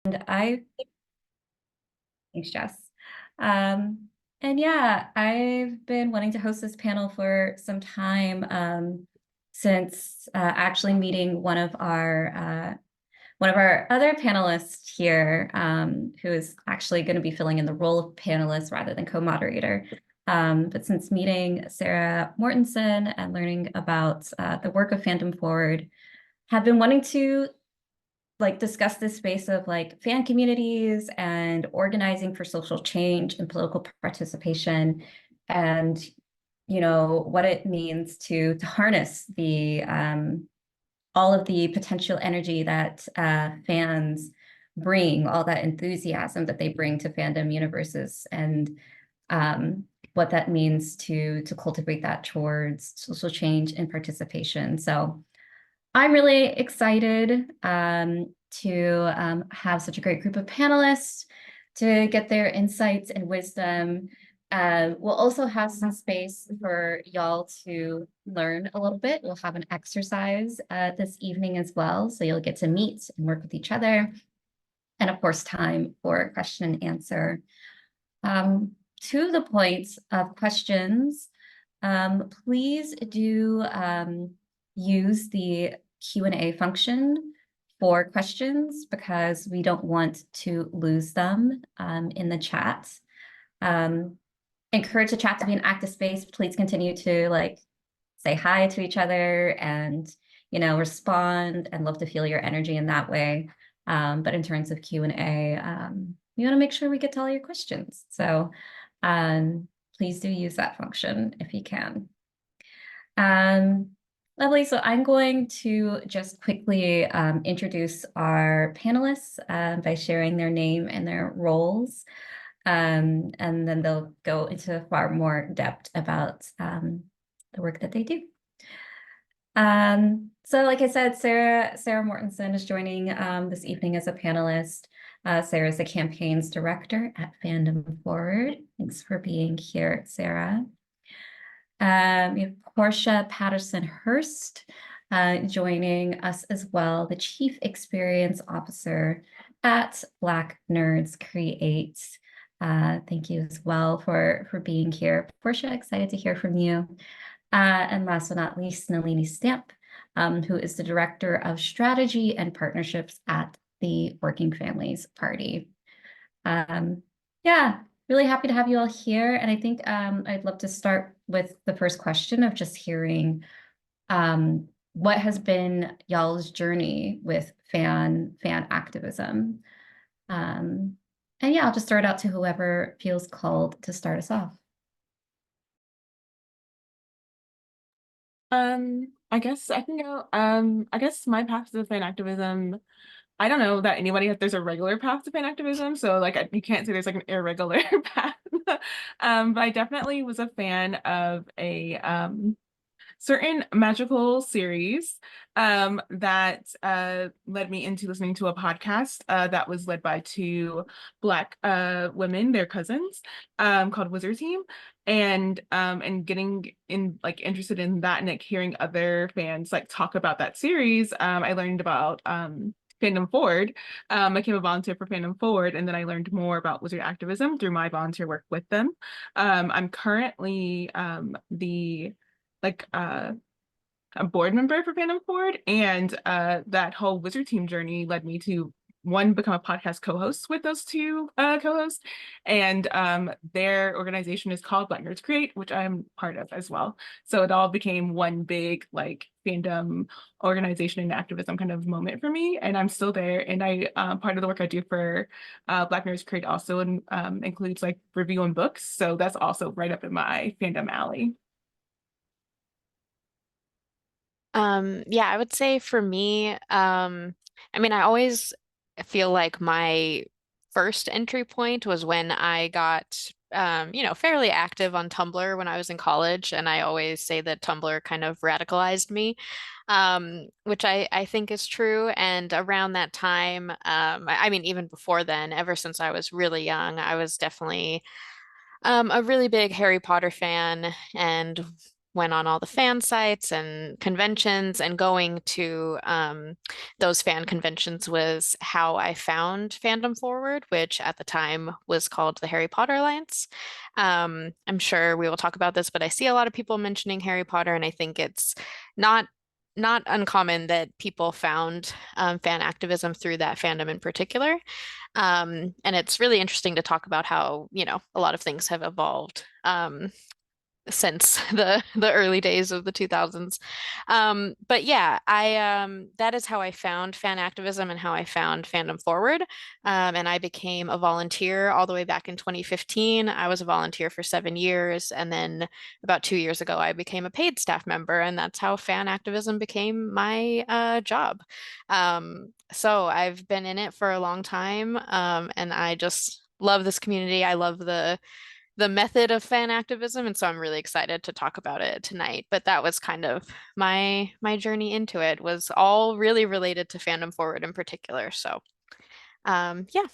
And thanks, Jess. Um, and yeah, I've been wanting to host this panel for some time, since actually meeting one of our other panelists here, who is actually going to be filling in the role of panelist rather than co-moderator. But since meeting Sarah Mortensen and learning about the work of Fandom Forward, have been wanting to discuss this space of fan communities and organizing for social change and political participation, and what it means to harness the all of the potential energy that fans bring, all that enthusiasm that they bring to fandom universes, and what that means to cultivate that towards social change and participation. So I'm really excited to have such a great group of panelists to get their insights and wisdom. We'll also have some space for y'all to learn a little bit. We'll have an exercise this evening as well, so you'll get to meet and work with each other. And of course, time for question and answer. To the point of questions, please do use the Q&A function for questions, because we don't want to lose them in the chat. Encourage the chat to be an active space. Please continue to say hi to each other and respond, and love to feel your energy in that way. But in terms of Q&A, we want to make sure we get to all your questions. So please do use that function if you can. Lovely. So I'm going to just quickly introduce our panelists by sharing their name and their roles. And then they'll go into far more depth about the work that they do. So like I said, Sarah Mortensen is joining this evening as a panelist. Sarah is the campaigns director at Fandom Forward. Thanks for being here, Sarah. We have Portia Patterson-Hurst joining us as well, the Chief Experience Officer at Black Nerds Create. Thank you as well for being here. Portia, excited to hear from you. And last but not least, Nalini Stamp, who is the Director of Strategy and Partnerships at the Working Families Party. Yeah, really happy to have you all here. And I think I'd love to start with the first question of just hearing what has been y'all's journey with fan activism. And yeah, I'll just throw it out to whoever feels called to start us off. I guess I can go. I guess my path to fan activism, I don't know that there's a regular path to fan activism, so you can't say there's an irregular path. But I definitely was a fan of a certain magical series that led me into listening to a podcast that was led by two Black women, their cousins, called Wizard Team. And getting interested in that, and hearing other fans talk about that series, I learned about Fandom Forward. I became a volunteer for Fandom Forward, and then I learned more about wizard activism through my volunteer work with them. I'm currently a board member for Fandom Forward, and that whole wizard team journey led me to become a podcast co-host with those two co-hosts, and their organization is called Black Nerds Create, which I'm part of as well. So it all became one big fandom organization and activism kind of moment for me, and I'm still there. And I part of the work I do for Black Nerds Create also includes reviewing books, so that's also right up in my fandom alley. Yeah, I would say for me, I mean, I always feel like my first entry point was when I got, fairly active on Tumblr when I was in college. And I always say that Tumblr kind of radicalized me, which I think is true. And around that time, I mean, even before then, ever since I was really young, I was definitely a really big Harry Potter fan, and went on all the fan sites and conventions, and going to those fan conventions was how I found Fandom Forward, which at the time was called the Harry Potter Alliance. I'm sure we will talk about this, but I see a lot of people mentioning Harry Potter, and I think it's not not uncommon that people found fan activism through that fandom in particular. And it's really interesting to talk about how, a lot of things have evolved since the early days of the 2000s. But yeah, I that is how I found fan activism and how I found Fandom Forward. And I became a volunteer all the way back in 2015. I was a volunteer for 7 years, and then about 2 years ago, I became a paid staff member, and that's how fan activism became my job. So I've been in it for a long time, and I just love this community. I love the method of fan activism, and so I'm really excited to talk about it tonight. But that was kind of my journey into it, was all really related to Fandom Forward in particular. So yeah.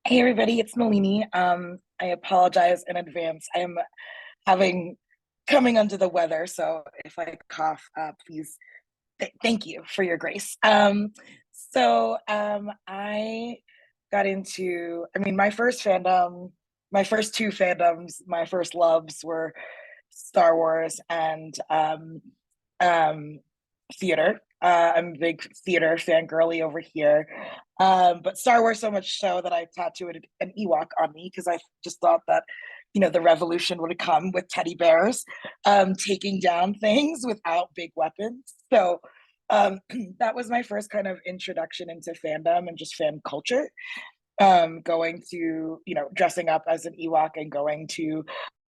Hey everybody, it's Nalini. I apologize in advance. I am coming under the weather, so if I cough, please thank you for your grace. I got into, my first fandom, my first two fandoms, my first loves were Star Wars and theater. I'm a big theater fangirly over here. But Star Wars so much so that I tattooed an Ewok on me because I just thought that, the revolution would come with teddy bears taking down things without big weapons. So that was my first kind of introduction into fandom and just fan culture. Going to, dressing up as an Ewok and going to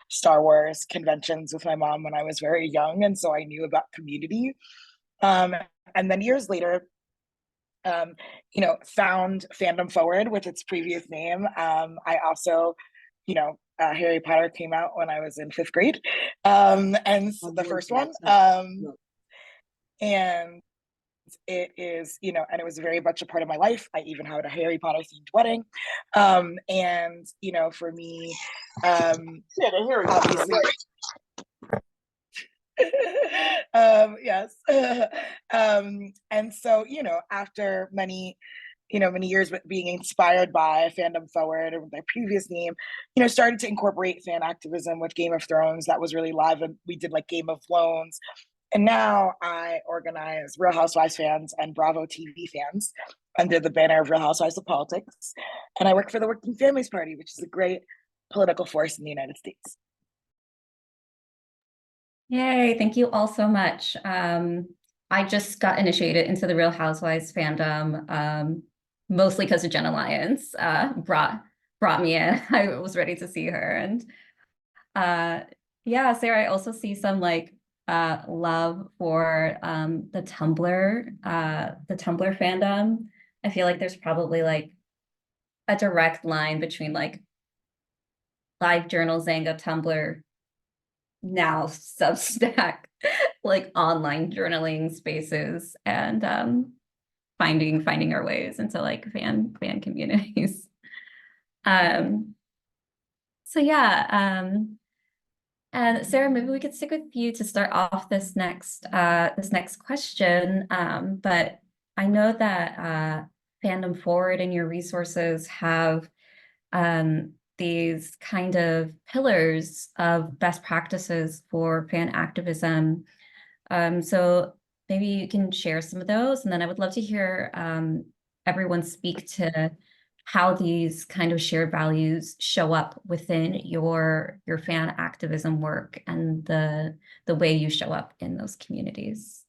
Star Wars conventions with my mom when I was very young. And so I knew about community. And then years later, found Fandom Forward with its previous name. I also, Harry Potter came out when I was in 5th grade, and so the first one. And it is, and it was very much a part of my life. I even had a Harry Potter themed wedding. And, for me, obviously, yes. And so, after many years being inspired by Fandom Forward or their previous name, started to incorporate fan activism with Game of Thrones. That was really live, and we did like Game of Thrones. And now I organize Real Housewives fans and Bravo TV fans under the banner of Real Housewives of Politics. And I work for the Working Families Party, which is a great political force in the United States. Yay, thank you all so much. I just got initiated into the Real Housewives fandom, mostly because of Jenna Lyons brought me in. I was ready to see her. And yeah, Sarah, I also see some love for the Tumblr fandom. I feel like there's probably a direct line between LiveJournal, Zanga, Tumblr, now Substack, online journaling spaces, and finding our ways into fan communities. So yeah, and Sarah, maybe we could stick with you to start off this next question. But I know that Fandom Forward and your resources have these kind of pillars of best practices for fan activism. So maybe you can share some of those, and then I would love to hear everyone speak to how these kind of shared values show up within your fan activism work and the way you show up in those communities.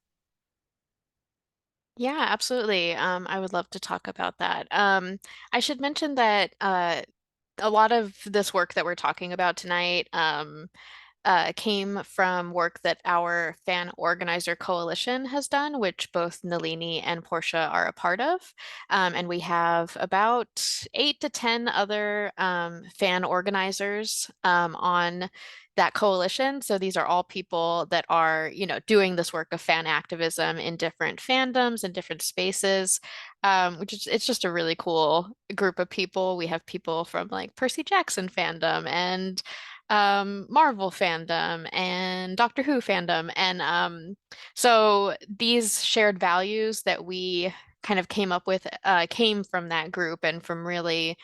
Yeah, absolutely. I would love to talk about that. I should mention that a lot of this work that we're talking about tonight came from work that our fan organizer coalition has done, which both Nalini and Portia are a part of. And we have about 8 to 10 other fan organizers on that coalition. So these are all people that are, doing this work of fan activism in different fandoms and different spaces, it's just a really cool group of people. We have people from Percy Jackson fandom and Marvel fandom and Doctor Who fandom. And so these shared values that we kind of came up with came from that group and from really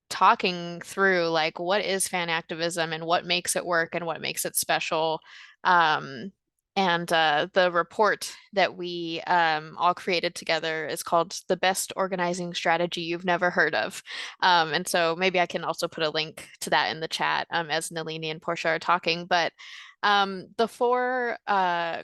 talking through like what is fan activism and what makes it work and what makes it special. Um, and the report that we all created together is called The Best Organizing Strategy You've Never Heard of. And so maybe I can also put a link to that in the chat as Nalini and Portia are talking. But the four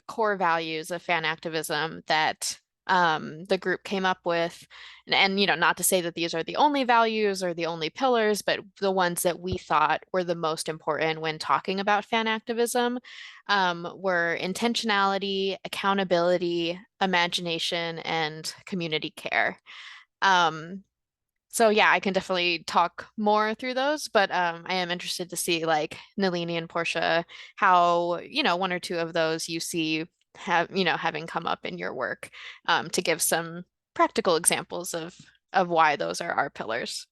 core values of fan activism that the group came up with, and you know, not to say that these are the only values or the only pillars, but the ones that we thought were the most important when talking about fan activism were intentionality, accountability, imagination, and community care. Um, so yeah, I can definitely talk more through those, but I am interested to see like Nalini and Portia, how, you know, one or two of those you see have, you know, having come up in your work, to give some practical examples of why those are our pillars.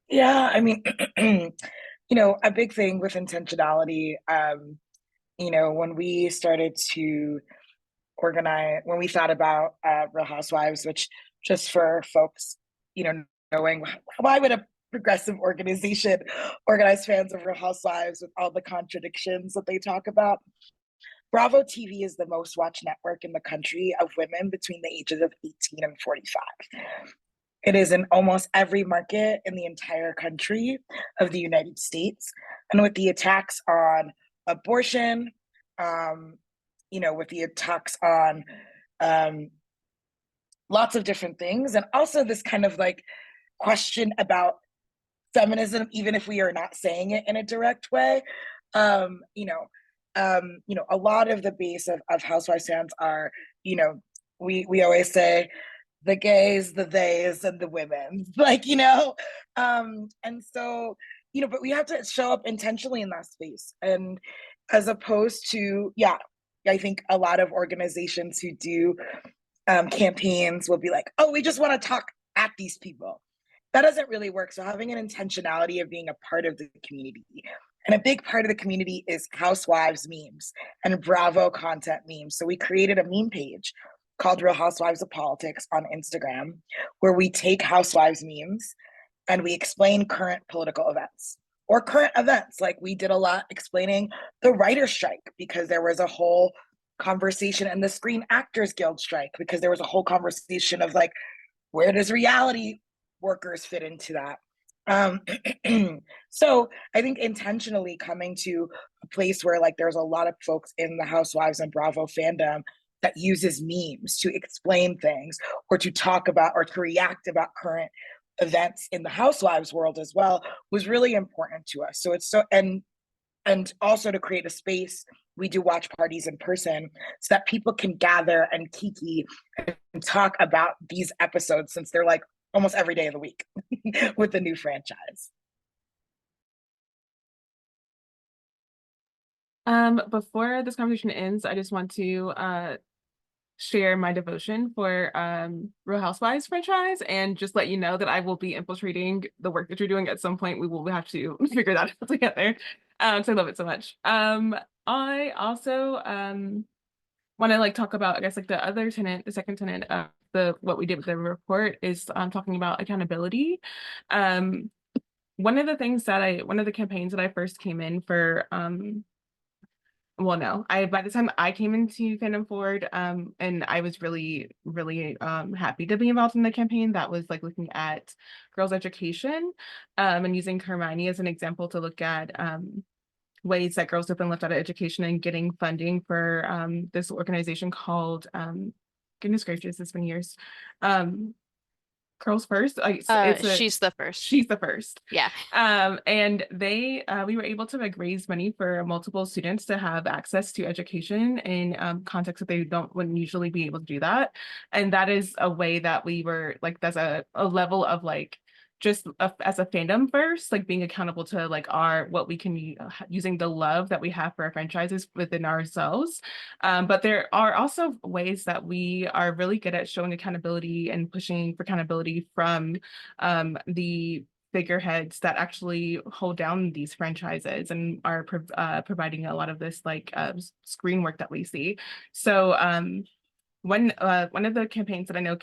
Yeah, I mean, a big thing with intentionality, when we started to organize, when we thought about Real Housewives, which just for folks, knowing why would a progressive organization organize fans of Real Housewives with all the contradictions that they talk about? Bravo TV is the most watched network in the country of women between the ages of 18 and 45. It is in almost every market in the entire country of the United States. And with the attacks on abortion, with the attacks on lots of different things, and also this kind of like question about feminism, even if we are not saying it in a direct way, a lot of the base of Housewives fans are, we always say the gays, the theys, and the women, and so, but we have to show up intentionally in that space. And as opposed to, I think a lot of organizations who do campaigns will be like, oh, we just want to talk at these people. That doesn't really work. So having an intentionality of being a part of the community. And a big part of the community is Housewives memes and Bravo content memes. So we created a meme page called Real Housewives of Politics on Instagram, where we take Housewives memes and we explain current political events or current events. Like we did a lot explaining the writer's strike, because there was a whole conversation, and the Screen Actors Guild strike, because there was a whole conversation of like, where does reality workers fit into that? So I think intentionally coming to a place where like there's a lot of folks in the Housewives and Bravo fandom that uses memes to explain things or to talk about or to react about current events in the Housewives world as well was really important to us. So it's so, and also to create a space, we do watch parties in person so that people can gather and kiki and talk about these episodes, since they're like almost every day of the week with the new franchise. Before this conversation ends, I just want to share my devotion for Real Housewives franchise, and just let you know that I will be infiltrating the work that you're doing at some point. We will have to figure that out together. So I love it so much. I also want to like talk about, I guess, like the other tenet, the second tenet of what we did with the report is talking about accountability. One of the campaigns that I first came in for, well, no, by the time I came into Fandom Forward, and I was really, really happy to be involved in the campaign that was like looking at girls' education, and using Hermione as an example to look at ways that girls have been left out of education, and getting funding for this organization called, goodness gracious, it's been years. Girls First. She's the First. She's the First. Yeah. And we were able to like raise money for multiple students to have access to education in contexts that they wouldn't usually be able to do that. And that is a way that we were like, that's a level of like, just as a fandom first, like being accountable to like what we can be using the love that we have for our franchises within ourselves. But there are also ways that we are really good at showing accountability and pushing for accountability from the figureheads that actually hold down these franchises and are providing a lot of this like screen work that we see. So one of the campaigns that I know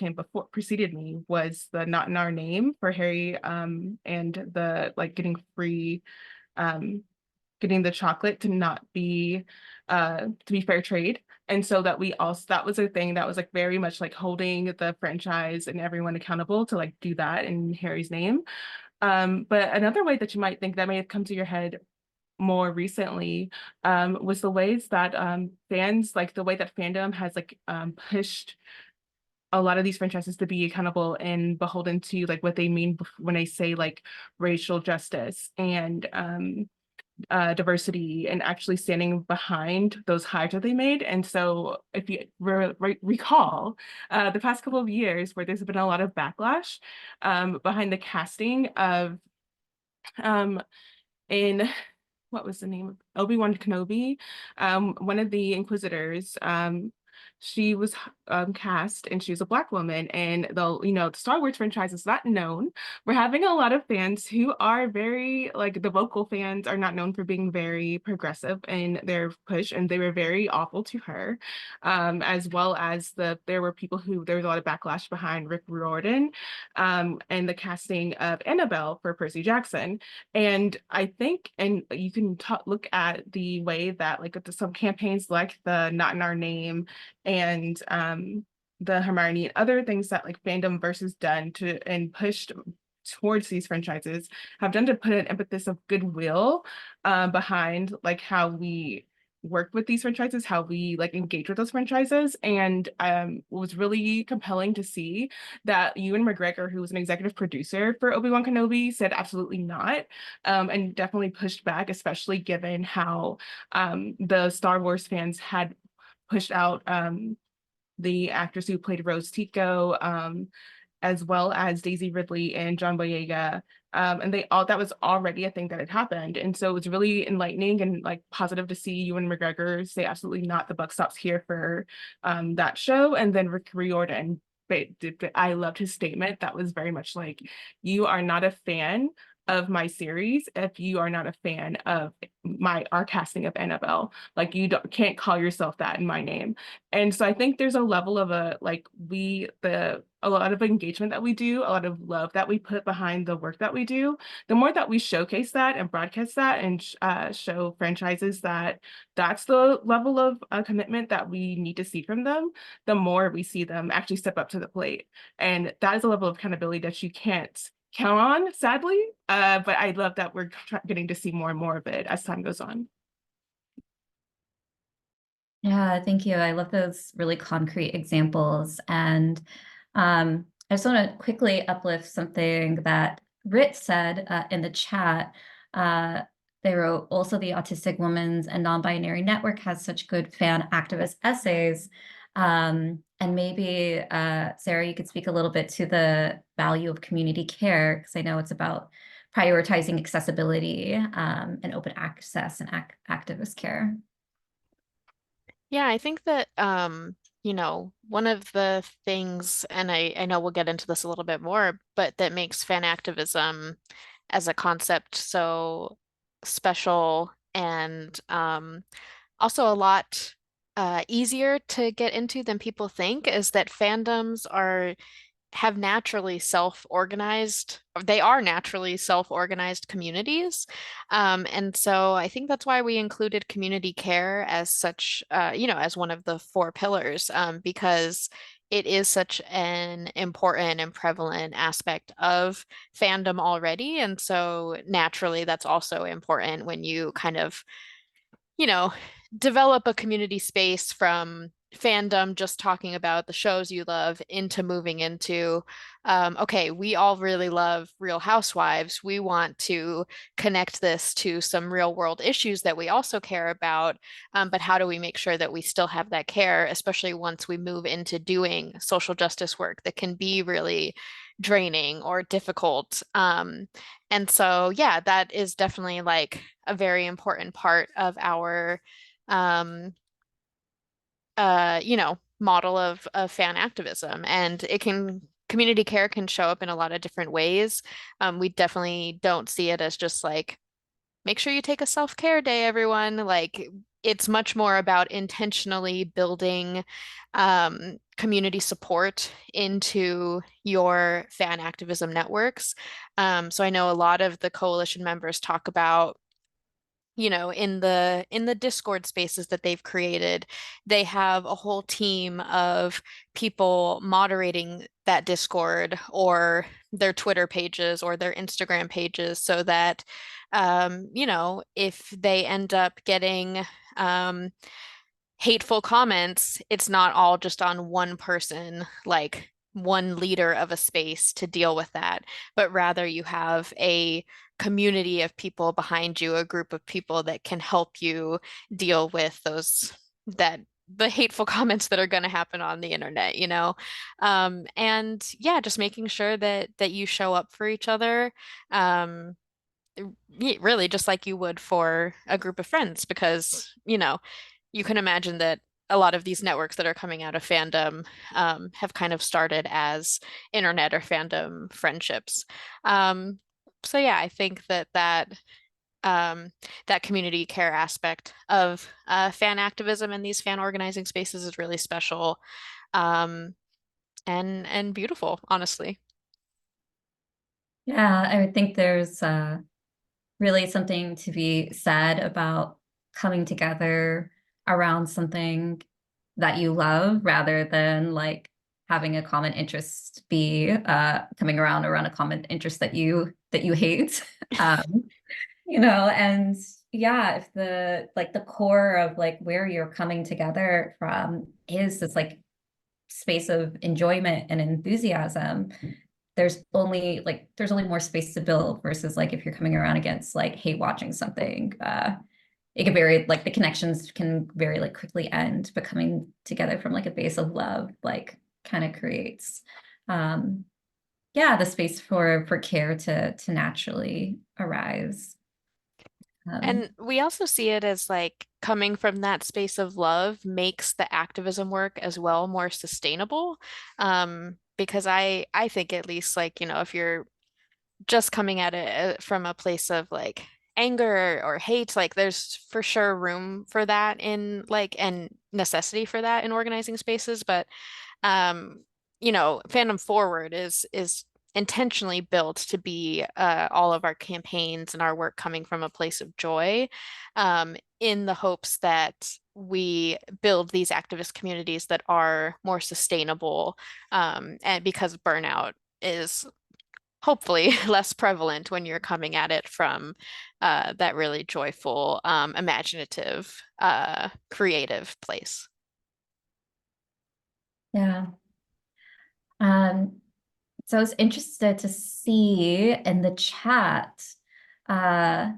preceded me was the Not in Our Name for Harry and the like getting free getting the chocolate to not be to be fair trade. And so that was a thing that was like very much like holding the franchise and everyone accountable to like do that in Harry's name. But another way that you might think that may have come to your head more recently was the ways that fans, like the way that fandom has like pushed a lot of these franchises to be accountable and beholden to like what they mean when they say like racial justice and diversity, and actually standing behind those hires that they made. And so if you recall the past couple of years where there's been a lot of backlash behind the casting of in what was the name of Obi-Wan Kenobi, one of the Inquisitors, she was cast and she was a Black woman, and the Star Wars franchise is not known. We're having a lot of fans who are very like the vocal fans are not known for being very progressive in their push, and they were very awful to her, as well as there was a lot of backlash behind Rick Riordan and the casting of Annabelle for Percy Jackson. And I think, and you can look at the way that like some campaigns like the Not in Our Name and the Hermione and other things that like Fandom versus done to and pushed towards these franchises have done to put an emphasis of goodwill behind like how we work with these franchises, how we like engage with those franchises. And it was really compelling to see that Ewan McGregor, who was an executive producer for Obi-Wan Kenobi, said absolutely not, and definitely pushed back, especially given how the Star Wars fans had pushed out the actress who played Rose Tico, as well as Daisy Ridley and John Boyega. And that was already a thing that had happened. And so it was really enlightening and like positive to see Ewan McGregor say absolutely not, the buck stops here for that show. And then Rick Riordan, I loved his statement. That was very much like, you are not a fan of my series if you are not a fan of our casting of Annabelle. Like you can't call yourself that in my name. And so I think there's a level of a lot of engagement that we do, a lot of love that we put behind the work that we do. The more that we showcase that and broadcast that and show franchises that that's the level of commitment that we need to see from them, the more we see them actually step up to the plate. And that is a level of accountability that you can't count on, sadly. But I love that we're getting to see more and more of it as time goes on. Yeah, thank you. I love those really concrete examples. And I just want to quickly uplift something that Rit said in the chat. They wrote, also the Autistic Women's and Non-Binary Network has such good fan activist essays. And maybe, Sarah, you could speak a little bit to the value of community care, because I know it's about prioritizing accessibility and open access and activist care. Yeah, I think that one of the things, and I know we'll get into this a little bit more, but that makes fan activism as a concept so special and also a lot easier to get into than people think is that fandoms have naturally self-organized, they are naturally self-organized communities. And so I think that's why we included community care as such, as one of the 4 pillars, because it is such an important and prevalent aspect of fandom already. And so naturally, that's also important when you kind of, develop a community space from fandom, just talking about the shows you love, into moving into, okay, we all really love Real Housewives. We want to connect this to some real world issues that we also care about. But how do we make sure that we still have that care, especially once we move into doing social justice work that can be really draining or difficult? And so, yeah, that is definitely like a very important part of our model of fan activism. And it can community care can show up in a lot of different ways. We definitely don't see it as just like, make sure you take a self-care day, everyone. Like it's much more about intentionally building community support into your fan activism networks. So I know a lot of the coalition members talk about, you know, in the Discord spaces that they've created, they have a whole team of people moderating that Discord or their Twitter pages or their Instagram pages so that you know, if they end up getting hateful comments, it's not all just on one person, like one leader of a space to deal with that, but rather you have a community of people behind you, a group of people that can help you deal with the hateful comments that are going to happen on the internet, you know? And yeah, just making sure that you show up for each other. Really just like you would for a group of friends, because, you know, you can imagine that a lot of these networks that are coming out of fandom have kind of started as internet or fandom friendships. So yeah, I think that community care aspect of fan activism and these fan organizing spaces is really special, um, and beautiful, honestly. Yeah, I would think there's really something to be said about coming together around something that you love rather than like having a common interest be coming around a common interest that you hate. um, you know, and yeah, if the like the core of like where you're coming together from is this like space of enjoyment and enthusiasm, there's only more space to build versus like if you're coming around against like hate watching something, it can very like the connections can very like quickly end, but coming together from like a base of love like kind of creates yeah, the space for care to naturally arise. And we also see it as like coming from that space of love makes the activism work as well more sustainable. Because I think at least like, you know, if you're just coming at it from a place of like anger or hate, like there's for sure room for that in like and necessity for that in organizing spaces. But um, you know, Fandom Forward is intentionally built to be all of our campaigns and our work coming from a place of joy, in the hopes that we build these activist communities that are more sustainable, and because burnout is hopefully less prevalent when you're coming at it from that really joyful, imaginative, creative place. Yeah. Um, so I was interested to see in the chat uh,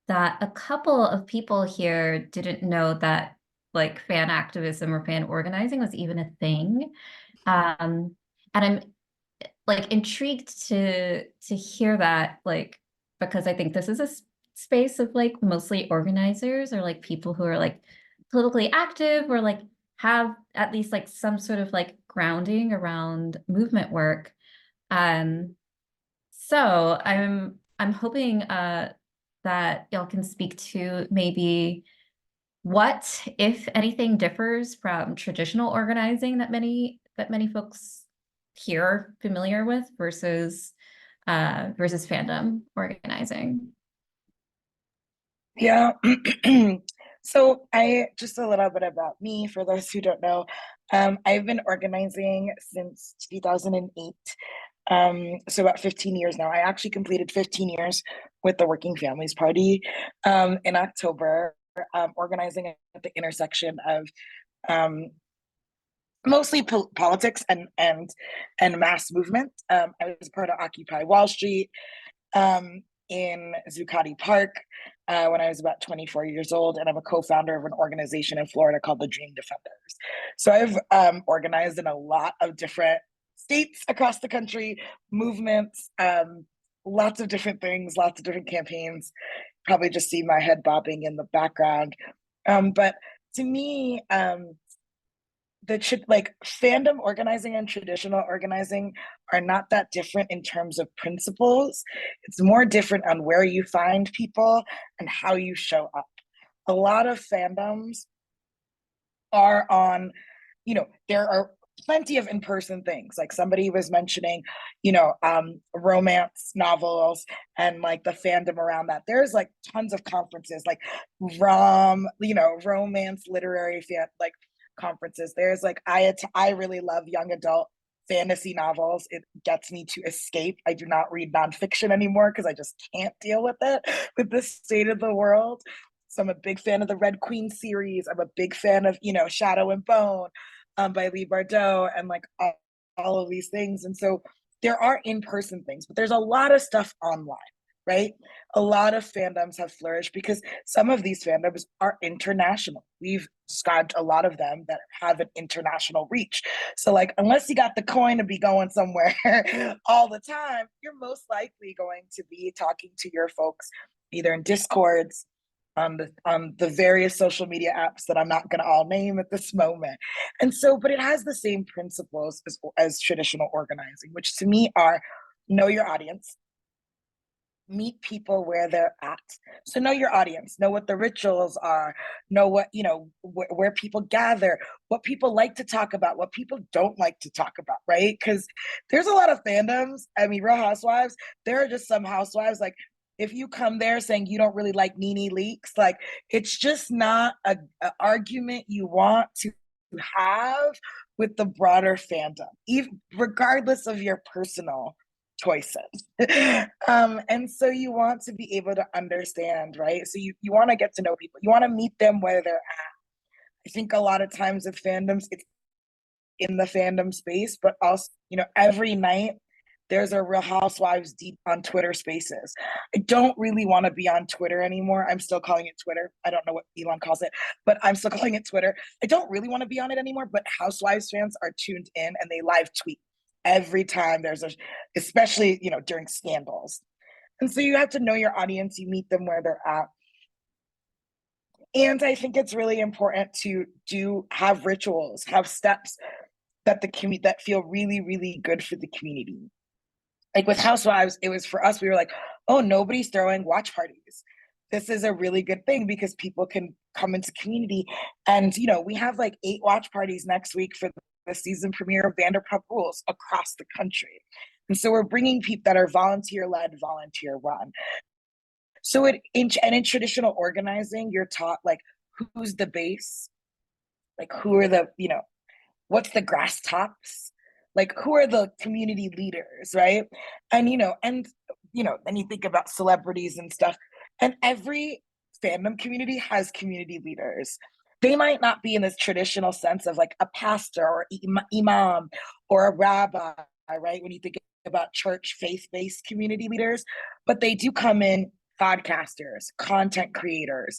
that a couple of people here didn't know that like fan activism or fan organizing was even a thing. And I'm like intrigued to hear that, like, because I think this is a space of like mostly organizers or like people who are like politically active or like have at least like some sort of like grounding around movement work. So I'm hoping that y'all can speak to maybe what, if anything, differs from traditional organizing that many folks here are familiar with versus fandom organizing. Yeah. So I just a little bit about me for those who don't know. I've been organizing since 2008. So about 15 years now. I actually completed 15 years with the Working Families Party in October, organizing at the intersection of mostly politics and mass movement. I was part of Occupy Wall Street in Zuccotti Park when I was about 24 years old, and I'm a co-founder of an organization in Florida called the Dream Defenders. So I've organized in a lot of different states across the country, movements, lots of different things, lots of different campaigns. Probably just see my head bobbing in the background. But to me, like fandom organizing and traditional organizing are not that different in terms of principles. It's more different on where you find people and how you show up. A lot of fandoms are on, there are plenty of in-person things. Like somebody was mentioning, romance novels and like the fandom around that. There's like tons of conferences, like romance literary like conferences. There's like I really love young adult fantasy novels. It gets me to escape. I do not read nonfiction anymore because I just can't deal with it with the state of the world. So I'm a big fan of the Red Queen series. I'm a big fan of, Shadow and Bone by Leigh Bardugo and like all of these things. And so there are in-person things, but there's a lot of stuff online, right? A lot of fandoms have flourished because some of these fandoms are international. We've described a lot of them that have an international reach. So like, unless you got the coin to be going somewhere all the time, you're most likely going to be talking to your folks either in Discords, on the various social media apps that I'm not going to all name at this moment. And so, but it has the same principles as traditional organizing, which to me are know your audience, meet people where they're at. So know your audience, know what the rituals are, know what, where people gather, what people like to talk about, what people don't like to talk about, right? Because there's a lot of fandoms. I mean, Real Housewives, there are just some housewives, like, if you come there saying you don't really like Nene Leakes, like it's just not a argument you want to have with the broader fandom, even regardless of your personal choices. And so you want to be able to understand, right? So you want to get to know people. You want to meet them where they're at. I think a lot of times with fandoms, it's in the fandom space, but also, every night there's a Real Housewives deep on Twitter Spaces. I don't really want to be on Twitter anymore. I'm still calling it Twitter. I don't know what Elon calls it, but I'm still calling it Twitter. I don't really want to be on it anymore, but Housewives fans are tuned in and they live tweet every time especially, during scandals. And so you have to know your audience, you meet them where they're at. And I think it's really important to have rituals, have steps that that feel really, really good for the community. Like with Housewives, it was for us, we were like, oh, nobody's throwing watch parties. This is a really good thing because people can come into community. And, we have like 8 watch parties next week for the season premiere of Vanderpump Rules across the country. And so we're bringing people that are volunteer-led, volunteer-run. So in traditional organizing, you're taught like, who's the base? Like who are the, what's the grass tops? Like who are the community leaders, right? And then you think about celebrities and stuff, and every fandom community has community leaders. They might not be in this traditional sense of like a pastor or imam or a rabbi, right? When you think about church faith-based community leaders, but they do come in podcasters, content creators,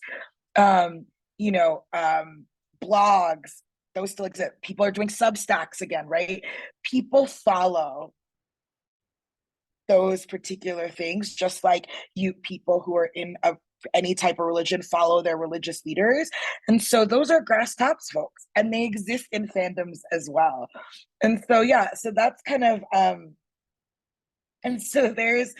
blogs. Those still exist. People are doing Substacks again, right? People follow those particular things, just like people who are in any type of religion follow their religious leaders. And so those are grass tops folks, and they exist in fandoms as well. And so, so that's kind of, and so there's,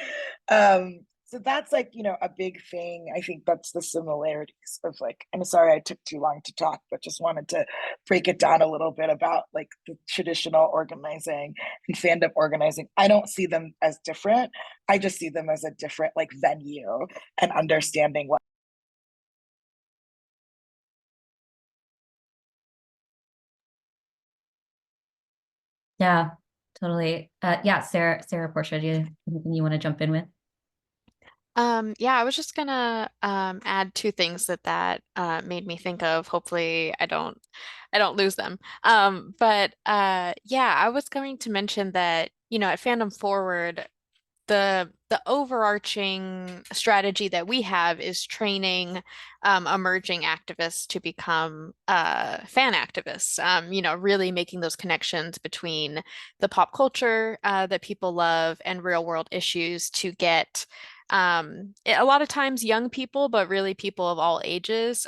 so that's like, a big thing. I think that's the similarities of like, I'm sorry I took too long to talk, but just wanted to break it down a little bit about like the traditional organizing and fandom organizing. I don't see them as different. I just see them as a different like venue and understanding what. Yeah, totally. Yeah, Sarah, Portia, do you have anything you want to jump in with? Yeah, I was just gonna add 2 things that made me think of. Hopefully, I don't lose them. But yeah, I was going to mention that at Fandom Forward, the overarching strategy that we have is training emerging activists to become fan activists. Really making those connections between the pop culture that people love and real world issues to get a lot of times young people, but really people of all ages,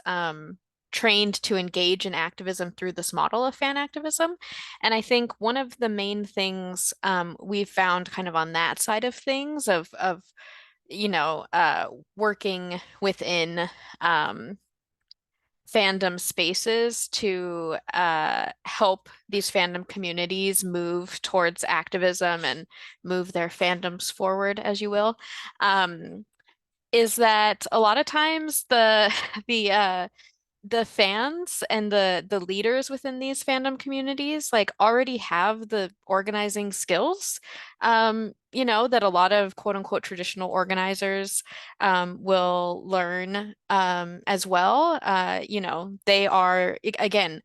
trained to engage in activism through this model of fan activism. And I think one of the main things we've found kind of on that side of things of working within fandom spaces to help these fandom communities move towards activism and move their fandoms forward, as you will, is that a lot of times the the fans and the leaders within these fandom communities like already have the organizing skills, that a lot of quote unquote traditional organizers will learn as well. They are again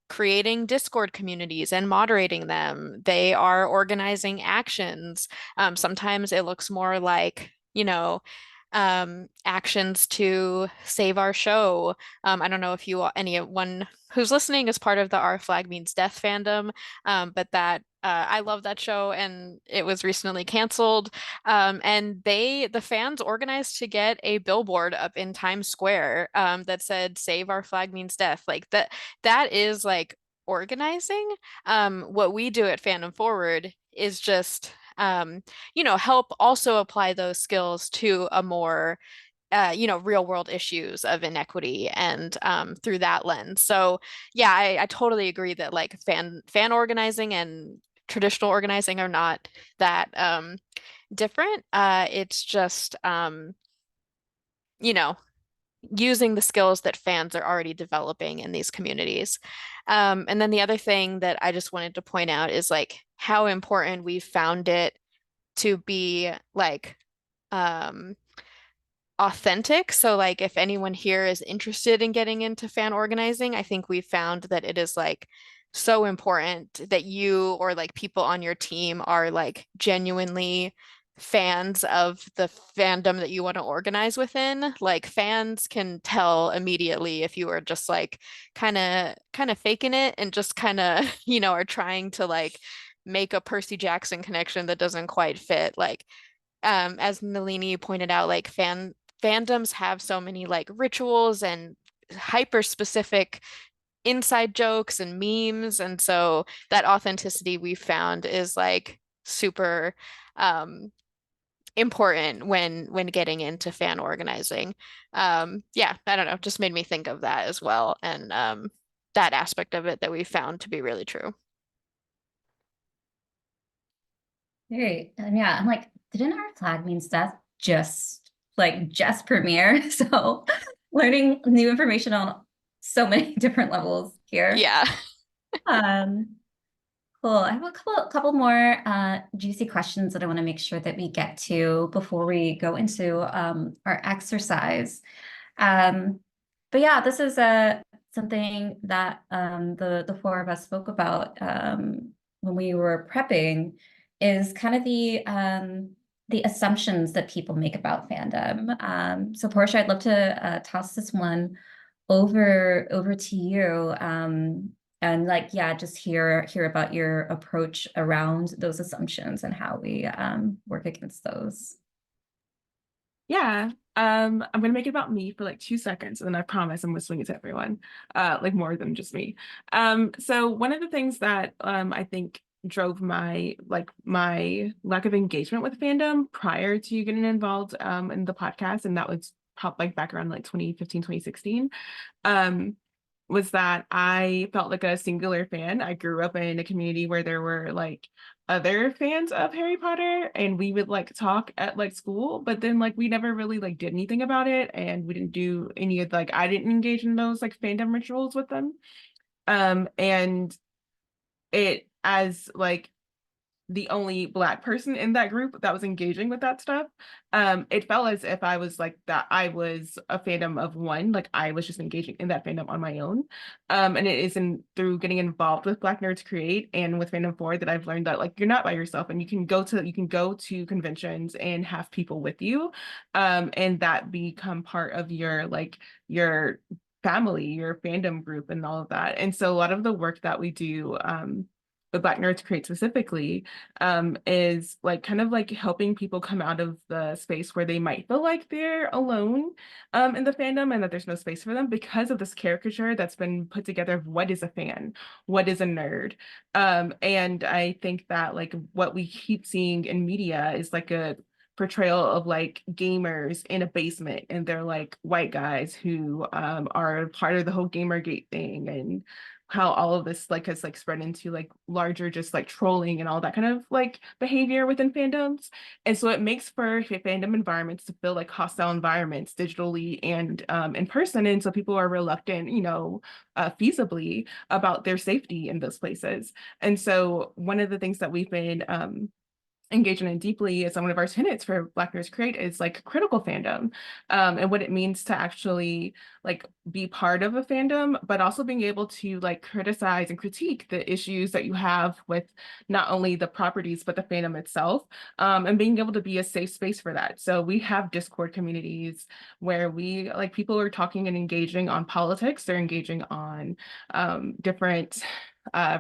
creating Discord communities and moderating them. They are organizing actions. Sometimes it looks more like, actions to save our show. I don't know if anyone who's listening is part of the Our Flag Means Death fandom, but that I love that show and it was recently canceled. And the fans organized to get a billboard up in Times Square that said "Save Our Flag Means Death." Like that is like organizing. What we do at Fandom Forward is just help also apply those skills to a more real world issues of inequity and through that lens. So yeah, I totally agree that like fan organizing and traditional organizing are not that different. It's just using the skills that fans are already developing in these communities. And then the other thing that I just wanted to point out is like how important we found it to be like authentic. So like if anyone here is interested in getting into fan organizing, I think we've found that it is like so important that you or like people on your team are like genuinely fans of the fandom that you want to organize within. Like fans can tell immediately if you are just like kind of faking it and just kind of, are trying to like make a Percy Jackson connection that doesn't quite fit. Like as Nalini pointed out, like fandoms have so many like rituals and hyper specific inside jokes and memes. And so that authenticity we found is like super important when getting into fan organizing. Yeah, I don't know, just made me think of that as well. And that aspect of it that we found to be really true. Great. And yeah, I'm like, didn't Our Flag Means Death just premiere? So learning new information on so many different levels here. Yeah. Cool. I have a couple more juicy questions that I want to make sure that we get to before we go into our exercise. But yeah, this is something that the four of us spoke about when we were prepping, is kind of the assumptions that people make about fandom. So Portia, I'd love to toss this one over to you. And like, yeah, just hear about your approach around those assumptions and how we work against those. Yeah. I'm gonna make it about me for like 2 seconds, and then I promise I'm gonna swing it to everyone, like more than just me. So one of the things that I think drove my lack of engagement with fandom prior to getting involved in the podcast, and that was like back around like 2015, 2016, was that I felt like a singular fan. I grew up in a community where there were like other fans of Harry Potter, and we would like talk at like school, but then like we never really like did anything about it, and we didn't do any of like I didn't engage in those like fandom rituals with them. And it as like the only Black person in that group that was engaging with that stuff, it felt as if I was like that I was a fandom of one, like I was just engaging in that fandom on my own. And it isn't through getting involved with Black Nerds Create and with Fandom Forward that I've learned that like you're not by yourself, and you can go to conventions and have people with you, and that become part of your family, your fandom group, and all of that. And so a lot of the work that we do with Black Nerds Create specifically, is like kind of like helping people come out of the space where they might feel like they're alone in the fandom and that there's no space for them because of this caricature that's been put together of what is a fan, what is a nerd. And I think that like what we keep seeing in media is like a portrayal of like gamers in a basement, and they're like white guys who are part of the whole Gamergate thing, and how all of this like has like spread into like larger just like trolling and all that kind of like behavior within fandoms. And so it makes for fandom environments to feel like hostile environments digitally and in person. And so people are reluctant, you know, feasibly about their safety in those places. And so one of the things that we've been engaging in deeply as one of our tenets for Black Nerds Create is like critical fandom, and what it means to actually like be part of a fandom, but also being able to like criticize and critique the issues that you have with not only the properties, but the fandom itself, and being able to be a safe space for that. So we have Discord communities where we like people are talking and engaging on politics, they're engaging on different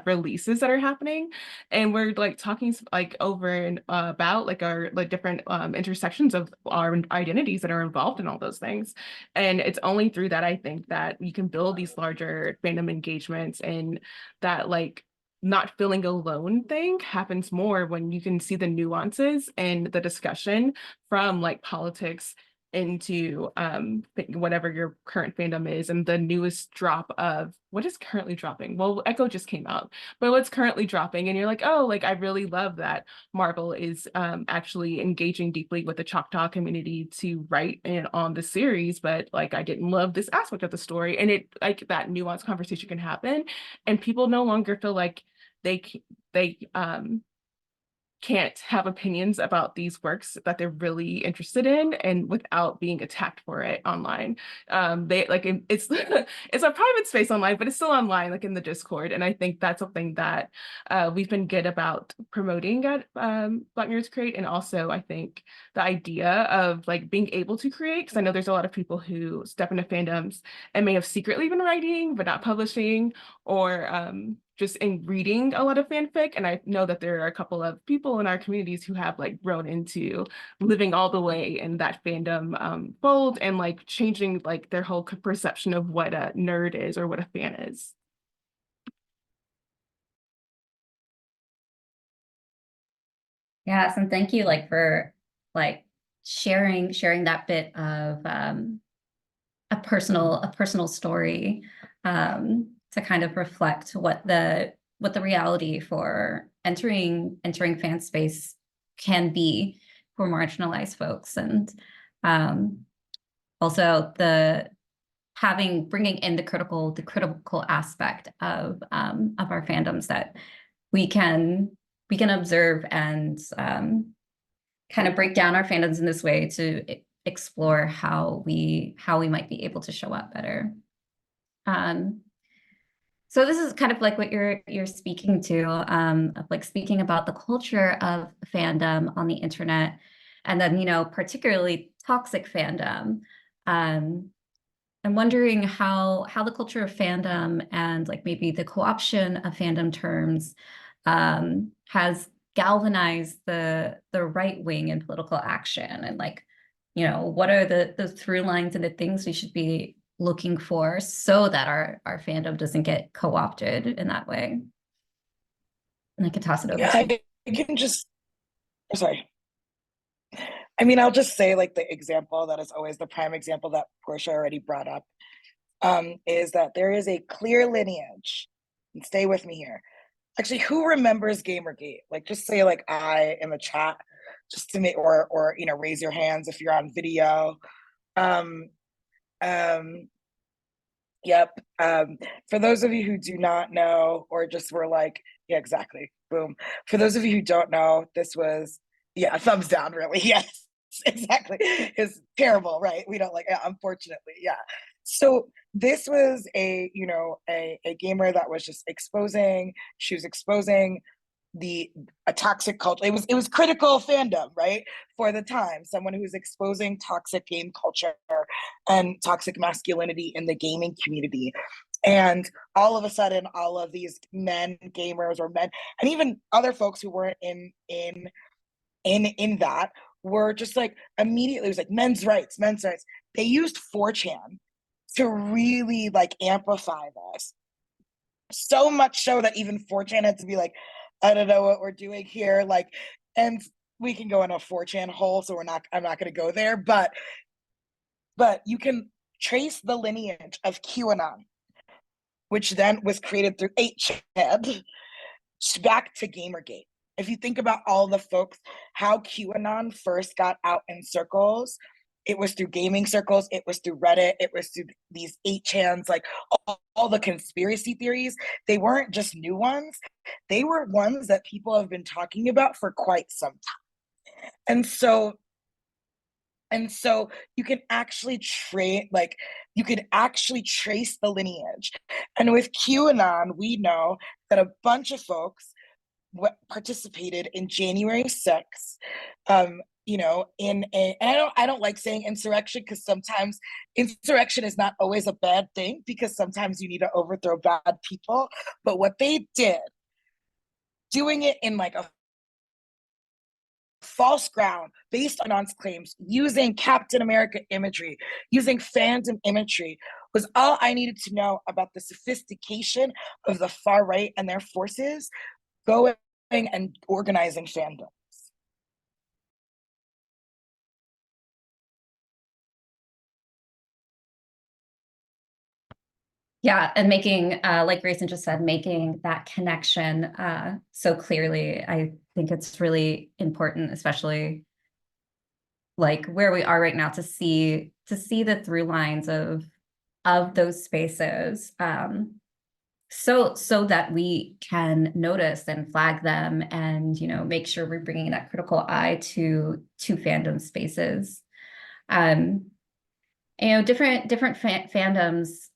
releases that are happening, and we're like talking like over and about like our like different intersections of our identities that are involved in all those things. And it's only through that I think that you can build these larger fandom engagements, and that like not feeling alone thing happens more when you can see the nuances and the discussion from like politics into whatever your current fandom is. And the newest drop of what is currently dropping, well, Echo just came out, but what's currently dropping, and you're like, oh, like I really love that Marvel is actually engaging deeply with the Choctaw community to write in on the series, but like I didn't love this aspect of the story. And it like that nuanced conversation can happen, and people no longer feel like they can't have opinions about these works that they're really interested in, and without being attacked for it online. They like it's it's a private space online, but it's still online, like in the Discord. And I think that's something that we've been good about promoting at Black Nerds Create. And also I think the idea of like being able to create, because I know there's a lot of people who step into fandoms and may have secretly been writing but not publishing, or just in reading a lot of fanfic. And I know that there are a couple of people in our communities who have like grown into living all the way in that fandom fold, and like changing like their whole perception of what a nerd is or what a fan is. Yes, and thank you like for like sharing that bit of a personal story to kind of reflect what the reality for entering fan space can be for marginalized folks. And also bringing in the critical aspect of our fandoms, that we can observe and kind of break down our fandoms in this way to explore how we might be able to show up better. So this is kind of like what you're speaking to, of like speaking about the culture of fandom on the internet, and then, you know, particularly toxic fandom. I'm wondering how the culture of fandom and like maybe the co-option of fandom terms has galvanized the right wing in political action, and like, you know, what are the through lines and the things we should be looking for so that our fandom doesn't get co-opted in that way. And I can toss it over to you. I can just, sorry. I mean, I'll just say like the example that is always the prime example that Portia already brought up, is that there is a clear lineage, and stay with me here. Actually, who remembers Gamergate? Like just say like I in the chat, just to make, or you know, raise your hands if you're on video. Yep. For those of you who do not know, or just were like, yeah, exactly, boom. For those of you who don't know, this was, yeah, thumbs down, really. Yes, exactly. It's terrible, right? We don't like, unfortunately, yeah. So this was a, you know, a gamer that was just exposing, she was exposing a toxic culture. It was critical fandom, right? For the time, someone who's exposing toxic game culture and toxic masculinity in the gaming community. And all of a sudden, all of these men gamers or men, and even other folks who weren't in that, were just like immediately, it was like men's rights, men's rights. They used 4chan to really like amplify this. So much so that even 4chan had to be like, I don't know what we're doing here. Like, and we can go in a 4chan hole, so I'm not gonna go there, but you can trace the lineage of QAnon, which then was created through 8chan, back to Gamergate. If you think about all the folks, how QAnon first got out in circles, it was through gaming circles, it was through Reddit, it was through these 8chans, like all the conspiracy theories. They weren't just new ones, they were ones that people have been talking about for quite some time. And so you can actually you could actually trace the lineage. And with QAnon, we know that a bunch of folks participated in January 6th, you know, and I don't like saying insurrection, because sometimes insurrection is not always a bad thing, because sometimes you need to overthrow bad people. But what they did, doing it in like a false ground based on Anon's claims, using Captain America imagery, using fandom imagery, was all I needed to know about the sophistication of the far right and their forces going and organizing fandoms. Yeah, and making, like Grayson just said, making that connection so clearly, I think it's really important, especially like where we are right now, to see the through lines of those spaces, so that we can notice and flag them, and make sure we're bringing that critical eye to fandom spaces. Different fandoms,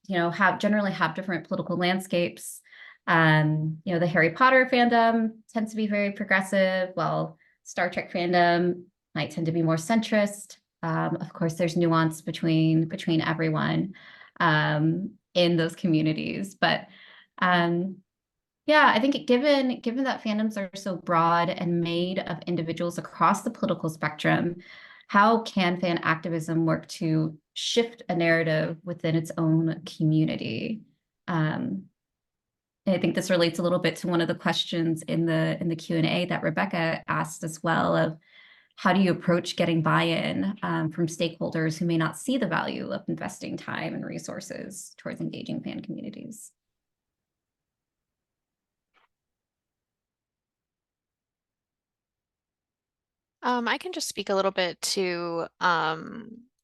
generally have different political landscapes. The Harry Potter fandom tends to be very progressive, while Star Trek fandom might tend to be more centrist. Of course, there's nuance between everyone in those communities, but yeah, I think given that fandoms are so broad and made of individuals across the political spectrum, how can fan activism work to shift a narrative within its own community? I think this relates a little bit to one of the questions in the Q&A that Rebecca asked as well, of how do you approach getting buy-in from stakeholders who may not see the value of investing time and resources towards engaging fan communities? I can just speak a little bit to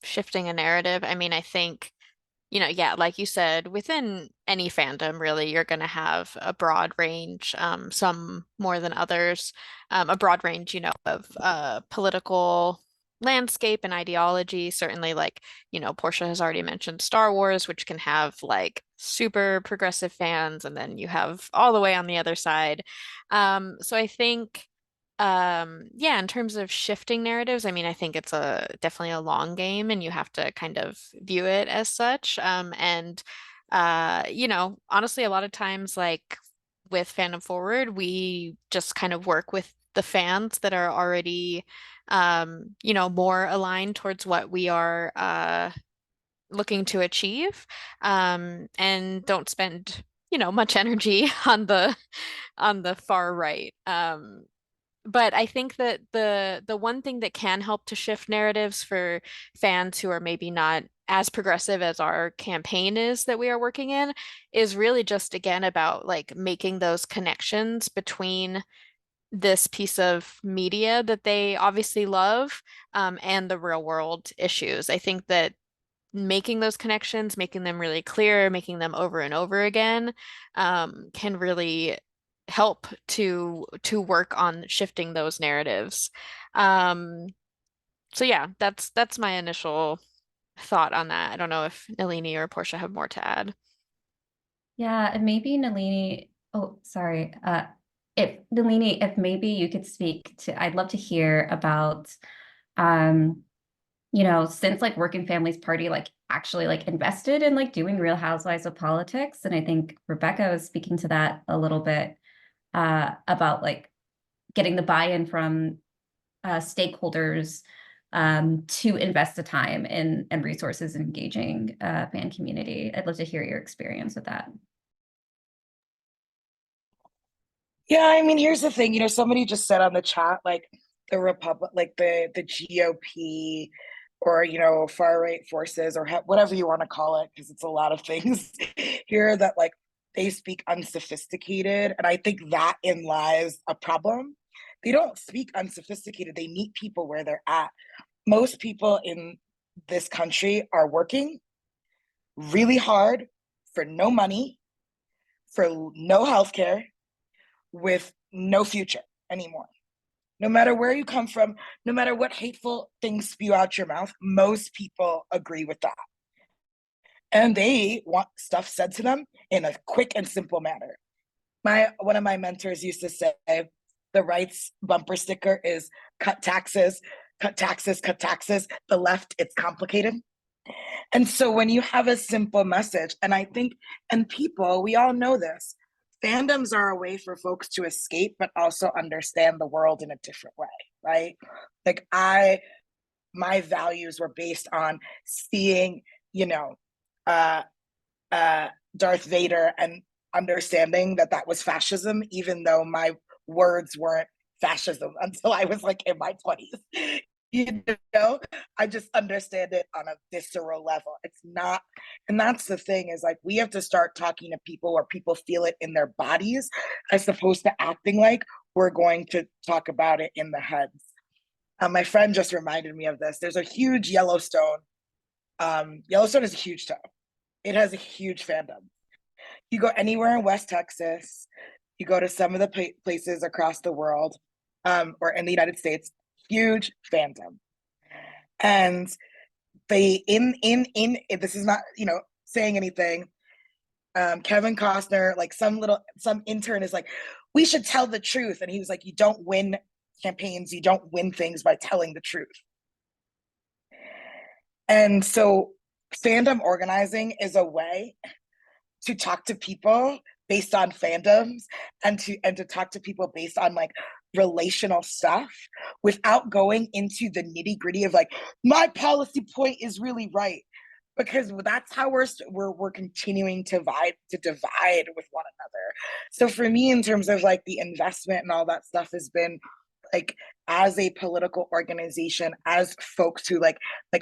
shifting a narrative. I mean, I think, yeah, like you said, within any fandom, really, you're going to have a broad range, some more than others, a broad range, of political landscape and ideology. Certainly, like, Portia has already mentioned Star Wars, which can have like super progressive fans, and then you have all the way on the other side. So I think yeah, in terms of shifting narratives, I mean, I think it's definitely a long game, and you have to kind of view it as such. And honestly, a lot of times, like with Fandom Forward, we just kind of work with the fans that are already more aligned towards what we are looking to achieve, and don't spend much energy on the far right. But I think that the one thing that can help to shift narratives for fans who are maybe not as progressive as our campaign is that we are working in, is really just, again, about like making those connections between this piece of media that they obviously love, and the real world issues. I think that making those connections, making them really clear, making them over and over again, can really help to work on shifting those narratives. So yeah, that's my initial thought on that. I don't know if Nalini or Portia have more to add. Yeah, and maybe Nalini, oh, sorry. If Nalini, if maybe you could speak to, I'd love to hear about, since like Working Families Party like actually like invested in like doing Real Housewives of politics. And I think Rebecca was speaking to that a little bit about like getting the buy-in from stakeholders to invest the time in and resources in engaging fan community. I'd love to hear your experience with that. Yeah, I mean, here's the thing, somebody just said on the chat, like the Republic, like the GOP or, far right forces or whatever you want to call it, because it's a lot of things here that like they speak unsophisticated. And I think that in lies a problem. They don't speak unsophisticated. They meet people where they're at. Most people in this country are working really hard for no money, for no healthcare, with no future anymore. No matter where you come from, no matter what hateful things spew out your mouth, most people agree with that. And they want stuff said to them in a quick and simple manner. One of my mentors used to say, the right's bumper sticker is cut taxes, cut taxes, cut taxes. The left, it's complicated. And so when you have a simple message, and I think, and people, we all know this, fandoms are a way for folks to escape, but also understand the world in a different way, right? Like my values were based on seeing, Darth Vader and understanding that was fascism, even though my words weren't fascism until I was like in my 20s. I just understand it on a visceral level. It's not, and that's the thing, is like we have to start talking to people where people feel it in their bodies, as opposed to acting like we're going to talk about it in the heads. My friend just reminded me of this. There's a huge Yellowstone. Yellowstone is a huge show. It has a huge fandom. You go anywhere in West Texas, you go to some of the places across the world, or in the United States, huge fandom. And they this is not saying anything, Kevin Costner, like some intern is like, we should tell the truth, and he was like, you don't win campaigns, you don't win things by telling the truth. And so fandom organizing is a way to talk to people based on fandoms, and to talk to people based on like relational stuff, without going into the nitty-gritty of like, my policy point is really right, because that's how we're continuing to divide with one another. So for me, in terms of like the investment and all that stuff, has been like, as a political organization, as folks who like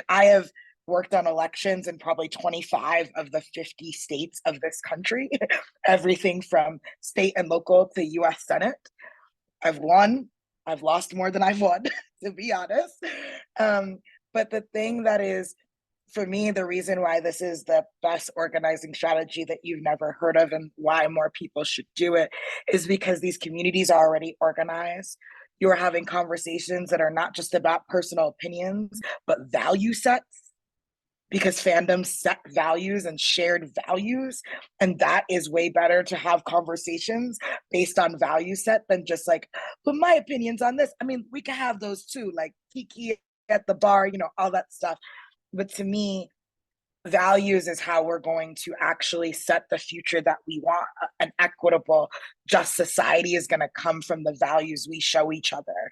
I have worked on elections in probably 25 of the 50 states of this country, everything from state and local to US Senate. I've won, I've lost more than I've won, to be honest. But the thing that is, for me, the reason why this is the best organizing strategy that you've never heard of, and why more people should do it, is because these communities are already organized. You're having conversations that are not just about personal opinions, but value sets, because fandoms set values and shared values. And that is way better to have conversations based on value set than just like, but my opinions on this. I mean, we can have those too, like Kiki at the bar, all that stuff. But to me, values is how we're going to actually set the future that we want. An equitable, just society is going to come from the values we show each other.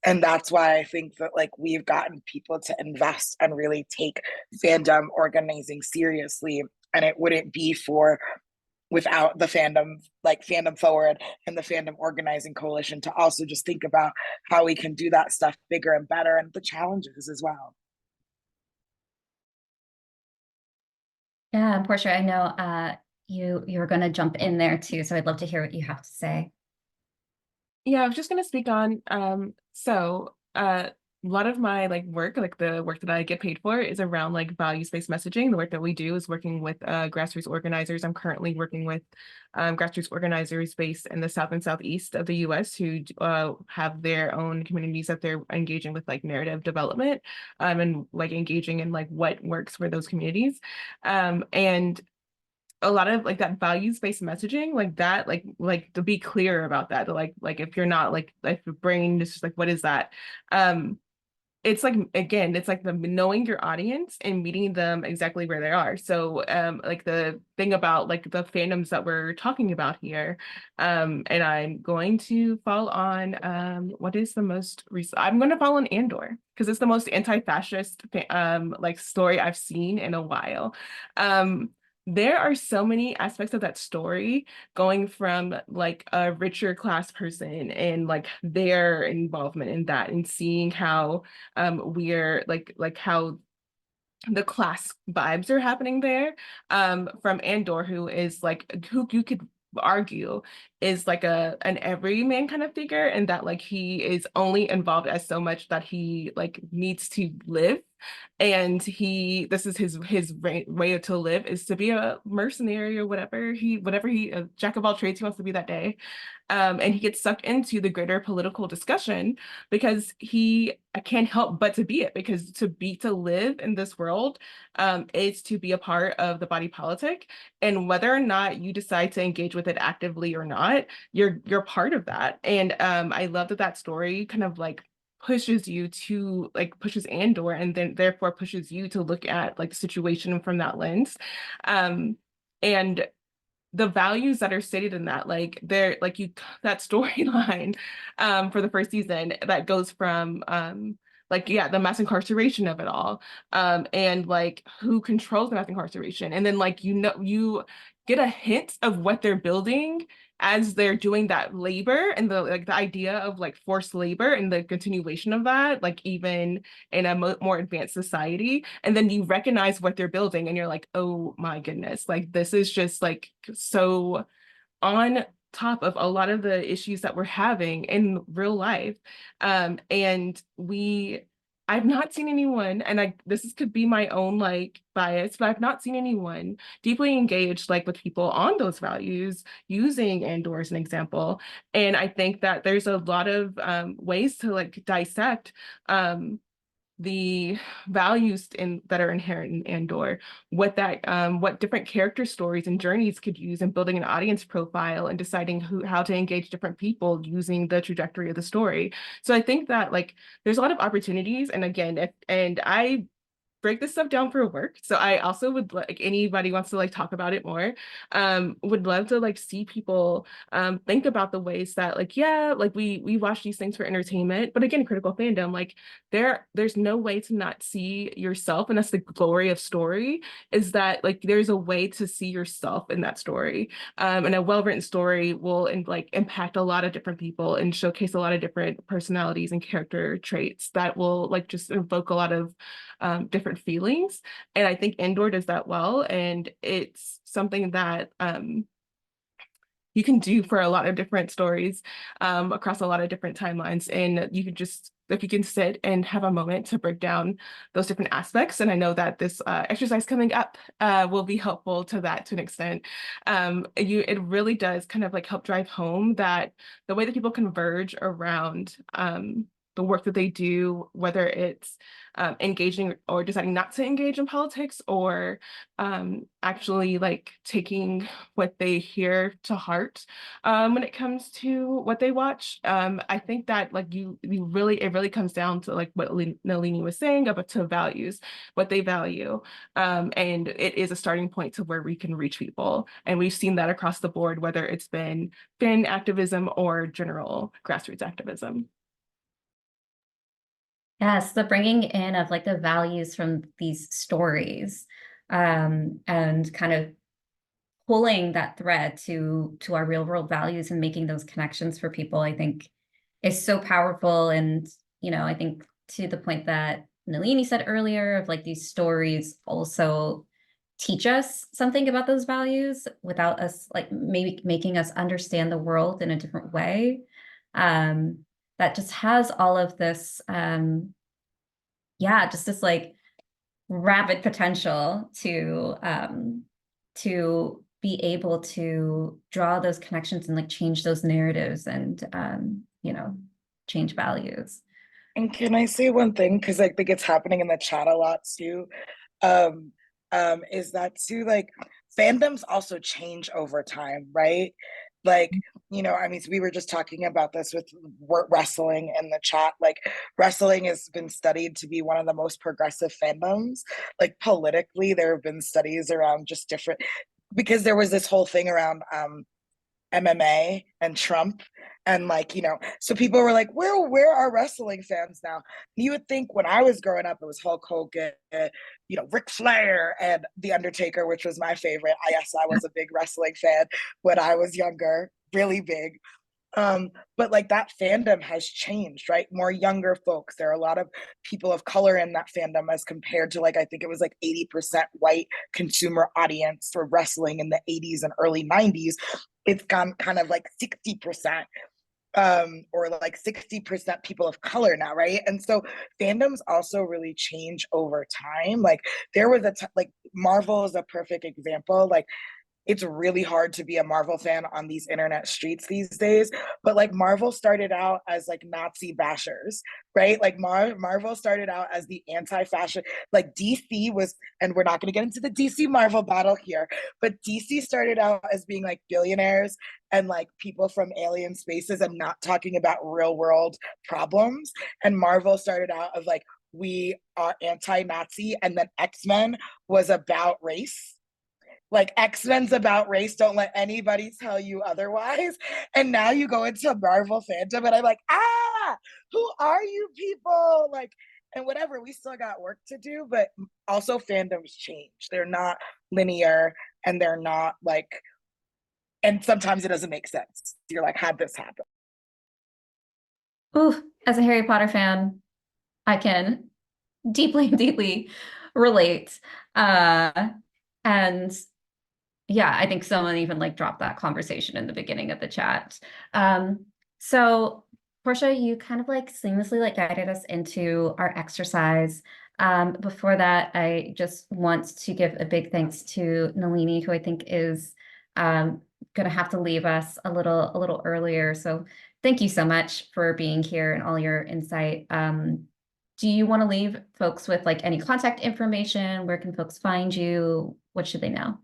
And that's why I think that like we've gotten people to invest and really take fandom organizing seriously. And it wouldn't be without the fandom, like Fandom Forward and the Fandom Organizing Coalition, to also just think about how we can do that stuff bigger and better, and the challenges as well. Yeah, Portia, I know you were going to jump in there too, so I'd love to hear what you have to say. Yeah, I was just going to speak on, a lot of my work, the work that I get paid for, is around values-based messaging. The work that we do is working with grassroots organizers. I'm currently working with grassroots organizers based in the South and Southeast of the US who have their own communities that they're engaging with narrative development, and engaging in what works for those communities. And a lot of that values-based messaging, to be clear about that, if you're not if your brain is just what is that, it's like, again, it's like the knowing your audience and meeting them exactly where they are. So like the thing about like the fandoms that we're talking about here, and I'm going to fall on what is the most recent, I'm going to fall on Andor because it's the most anti-fascist like story I've seen in a while. There are so many aspects of that story, going from like a richer class person and like their involvement in that, and seeing how we're like how the class vibes are happening there, from Andor, who is like, who you could argue is like an everyman kind of figure, and that like he is only involved as so much that he like needs to live, and this is his way to live is to be a mercenary or whatever he a jack of all trades he wants to be that day. And he gets sucked into the greater political discussion because he can't help but to be it, because to live in this world is to be a part of the body politic, and whether or not you decide to engage with it actively or not, you're part of that. And I love that story kind of like pushes Andor, and then therefore pushes you to look at like the situation from that lens. And the values that are stated in that, like they're like that storyline for the first season that goes from like, yeah, the mass incarceration of it all, and like who controls the mass incarceration, and then like you get a hint of what they're building as they're doing that labor, and the like the idea of like forced labor and the continuation of that, like even in a more advanced society. And then you recognize what they're building and you're like, oh my goodness, like this is just like so on top of a lot of the issues that we're having in real life. And I've not seen anyone, and this could be my own like bias, but I've not seen anyone deeply engaged like with people on those values using Andor as an example. And I think that there's a lot of ways to like dissect the values that are inherent in Andor, what different character stories and journeys could use in building an audience profile and deciding how to engage different people using the trajectory of the story. So I think that like there's a lot of opportunities, and again, and I break this stuff down for work. So I also would like, anybody wants to like talk about it more, would love to like see people think about the ways that like, yeah, like we watch these things for entertainment, but again, critical fandom, like there's no way to not see yourself. And that's the glory of story, is that like there's a way to see yourself in that story. And a well-written story will like impact a lot of different people and showcase a lot of different personalities and character traits that will like just evoke a lot of different feelings. And I think Andor does that well. And it's something that you can do for a lot of different stories across a lot of different timelines. And you can just, if you can sit and have a moment to break down those different aspects. And I know that this exercise coming up will be helpful to that to an extent. It really does kind of like help drive home that the way that people converge around the work that they do, whether it's engaging or deciding not to engage in politics, or actually like taking what they hear to heart when it comes to what they watch. I think that like it really comes down to like what Nalini was saying about to values, what they value. And it is a starting point to where we can reach people. And we've seen that across the board, whether it's been fan activism or general grassroots activism. Yes, the bringing in of like the values from these stories, and kind of pulling that thread to our real world values and making those connections for people, I think is so powerful. And, I think to the point that Nalini said earlier of like these stories also teach us something about those values without us like maybe making us understand the world in a different way. That just has all of this, just this like rapid potential to be able to draw those connections and like change those narratives and change values. And can I say one thing? Because I think it's happening in the chat a lot too. Is that too like fandoms also change over time, right? Like, I mean, so we were just talking about this with wrestling in the chat. Like, wrestling has been studied to be one of the most progressive fandoms. Like, politically, there have been studies around just different, because there was this whole thing around MMA and Trump. And like, so people were like, where are wrestling fans now? And you would think when I was growing up, it was Hulk Hogan, Ric Flair and The Undertaker, which was my favorite. Yes, I was a big wrestling fan when I was younger, really big. But like that fandom has changed, right? More younger folks. There are a lot of people of color in that fandom as compared to, like, I think it was like 80% white consumer audience for wrestling in the 80s and early 90s. It's gone kind of like 60%, or like 60% people of color now, right? And so fandoms also really change over time. Like there was like Marvel is a perfect example. Like it's really hard to be a Marvel fan on these internet streets these days. But like Marvel started out as like Nazi bashers, right? Like Marvel started out as the anti-fashion, like DC was, and we're not going to get into the DC Marvel battle here, but DC started out as being like billionaires and like people from alien spaces and not talking about real world problems. And Marvel started out of like, we are anti-Nazi, and then X-Men was about race. Like X-Men's about race, don't let anybody tell you otherwise. And now you go into Marvel fandom and I'm like, who are you people? Like, and whatever, we still got work to do, but also fandoms change. They're not linear, and they're not like, and sometimes it doesn't make sense. You're like, how'd this happen? Ooh, as a Harry Potter fan, I can deeply relate. And yeah, I think someone even like dropped that conversation in the beginning of the chat. So Portia, you kind of like seamlessly like guided us into our exercise. Before that, I just want to give a big thanks to Nalini, who I think is going to have to leave us a little earlier. So thank you so much for being here and all your insight. Do you want to leave folks with like any contact information? Where can folks find you? What should they know?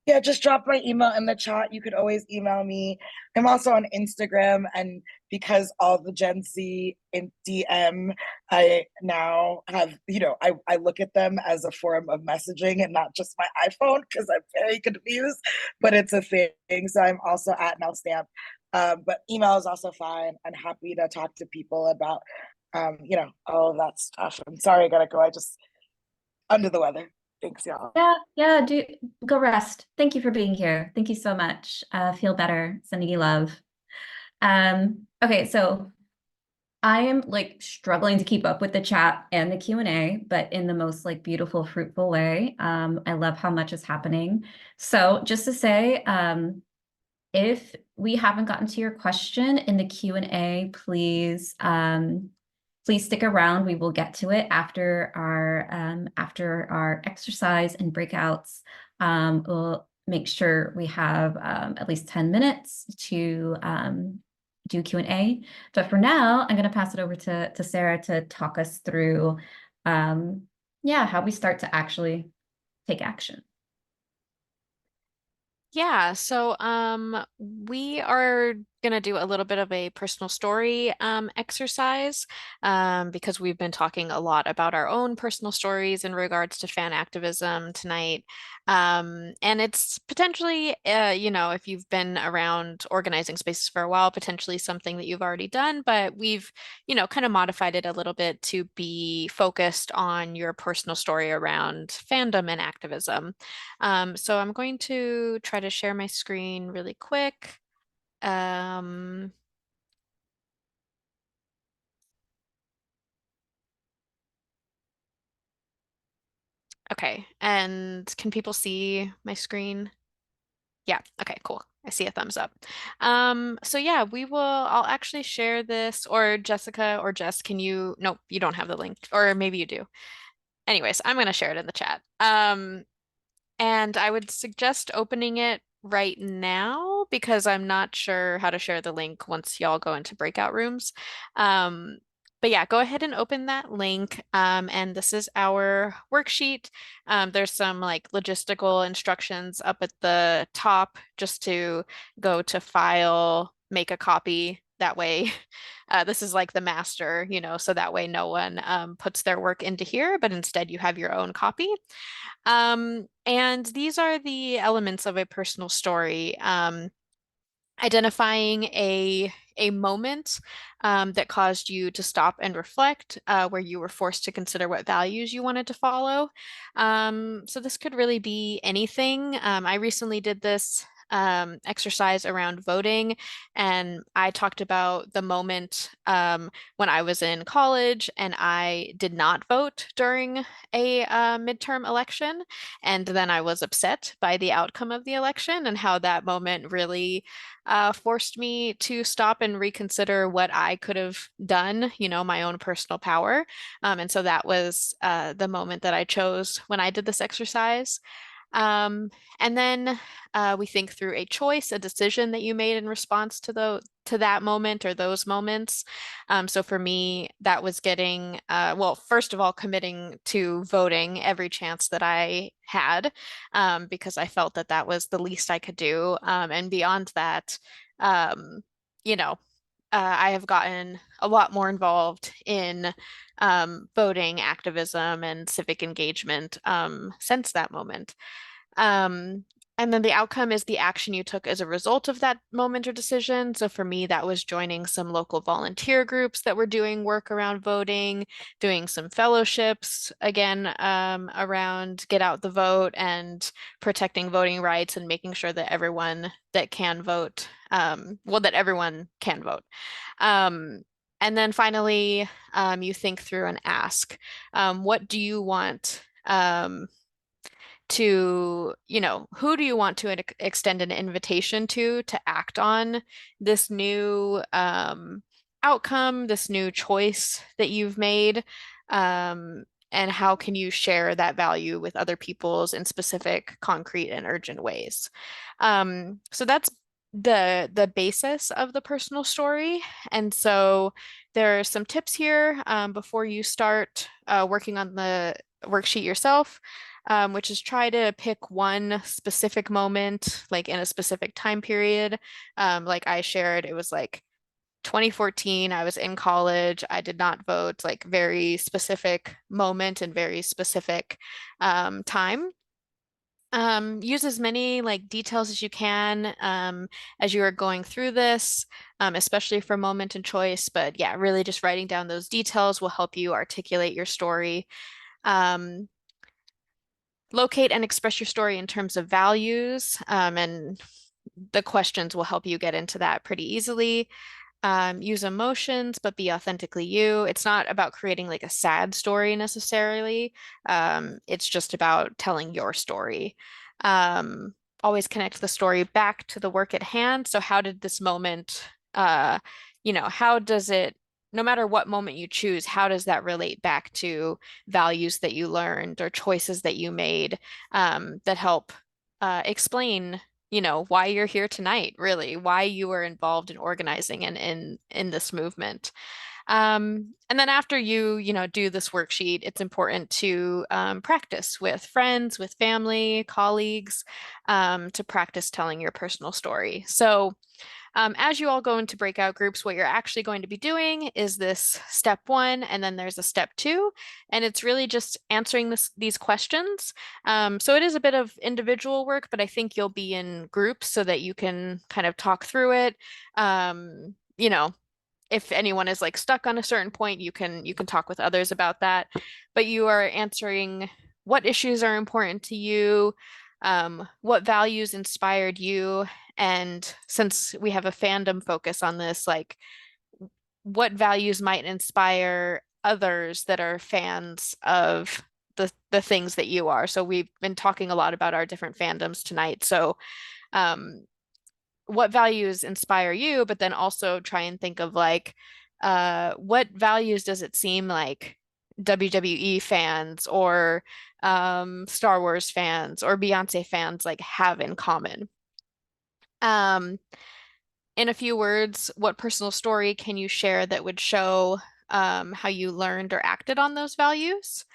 Yeah, just drop my email in the chat. You could always email me. I'm also on Instagram, and because all the Gen Z in DM, I now have, I look at them as a form of messaging and not just my iPhone because I'm very confused, but it's a thing. So I'm also at Nell Stamp. But email is also fine. I'm happy to talk to people about, all of that stuff. I'm sorry I gotta go. I just under the weather. Thanks, y'all. Yeah, do go rest. Thank you for being here. Thank you so much. Feel better. Sending you love. Okay, so I am like struggling to keep up with the chat and the Q&A, but in the most like beautiful, fruitful way. I love how much is happening. So just to say, if we haven't gotten to your question in the Q&A, please stick around. We will get to it after our exercise and breakouts. We'll make sure we have at least 10 minutes to do Q&A. But for now, I'm going to pass it over to Sarah to talk us through how we start to actually take action. Yeah, so we are gonna do a little bit of a personal story exercise because we've been talking a lot about our own personal stories in regards to fan activism tonight. And it's potentially, if you've been around organizing spaces for a while, potentially something that you've already done, but we've, kind of modified it a little bit to be focused on your personal story around fandom and activism. So I'm going to try to share my screen really quick. Okay, and can people see my screen? Yeah, okay, cool. I see a thumbs up. So yeah, I'll actually share this, or Jessica or Jess, nope, you don't have the link, or maybe you do. Anyways, I'm gonna share it in the chat. And I would suggest opening it right now because I'm not sure how to share the link once y'all go into breakout rooms. But yeah, go ahead and open that link. And this is our worksheet. There's some like logistical instructions up at the top just to go to file, make a copy. That way, this is like the master, so that way no one puts their work into here, but instead you have your own copy. And these are the elements of a personal story. Identifying a moment that caused you to stop and reflect, where you were forced to consider what values you wanted to follow. So this could really be anything. I recently did this exercise around voting, and I talked about the moment when I was in college and I did not vote during a midterm election, and then I was upset by the outcome of the election and how that moment really forced me to stop and reconsider what I could have done, my own personal power. And so that was the moment that I chose when I did this exercise. And then we think through a choice, a decision that you made in response to that moment or those moments. So for me, that was getting, well, first of all, committing to voting every chance that I had, because I felt that that was the least I could do. And beyond that, um, you know, I have gotten a lot more involved in voting, activism, and civic engagement since that moment. Um, and then the outcome is the action you took as a result of that moment or decision. So for me, that was joining some local volunteer groups that were doing work around voting, doing some fellowships, again, around get out the vote and protecting voting rights and making sure that everyone that can vote, well, that everyone can vote. And then finally, you think through and ask, what do you want? Who do you want to extend an invitation to act on this new outcome, this new choice that you've made? And how can you share that value with other people's in specific, concrete, and urgent ways? So that's the basis of the personal story. And so there are some tips here before you start working on the worksheet yourself, which is try to pick one specific moment, like in a specific time period. Like I shared, it was like 2014, I was in college, I did not vote, like very specific moment and very specific time. Use as many like details as you can as you are going through this, especially for moment and choice. But yeah, really just writing down those details will help you articulate your story. Um, Locate and express your story in terms of values, and the questions will help you get into that pretty easily. Use emotions, but be authentically you. It's not about creating like a sad story necessarily. It's just about telling your story. Always connect the story back to the work at hand. So how did this moment, how does it, no matter what moment you choose, how does that relate back to values that you learned or choices that you made that help explain why you're here tonight, really, why you were involved in organizing and in this movement. And then after you do this worksheet, it's important to practice with friends, with family, colleagues, to practice telling your personal story. So as you all go into breakout groups, what you're actually going to be doing is this step 1, and then there's a step 2, and it's really just answering these questions. So it is a bit of individual work, but I think you'll be in groups so that you can kind of talk through it. If anyone is like stuck on a certain point, you can talk with others about that. But you are answering what issues are important to you, what values inspired you, and since we have a fandom focus on this, like what values might inspire others that are fans of the things that you are. So we've been talking a lot about our different fandoms tonight. So what values inspire you, but then also try and think of like what values does it seem like WWE fans or Star Wars fans or Beyonce fans like have in common. In a few words, what personal story can you share that would show how you learned or acted on those values.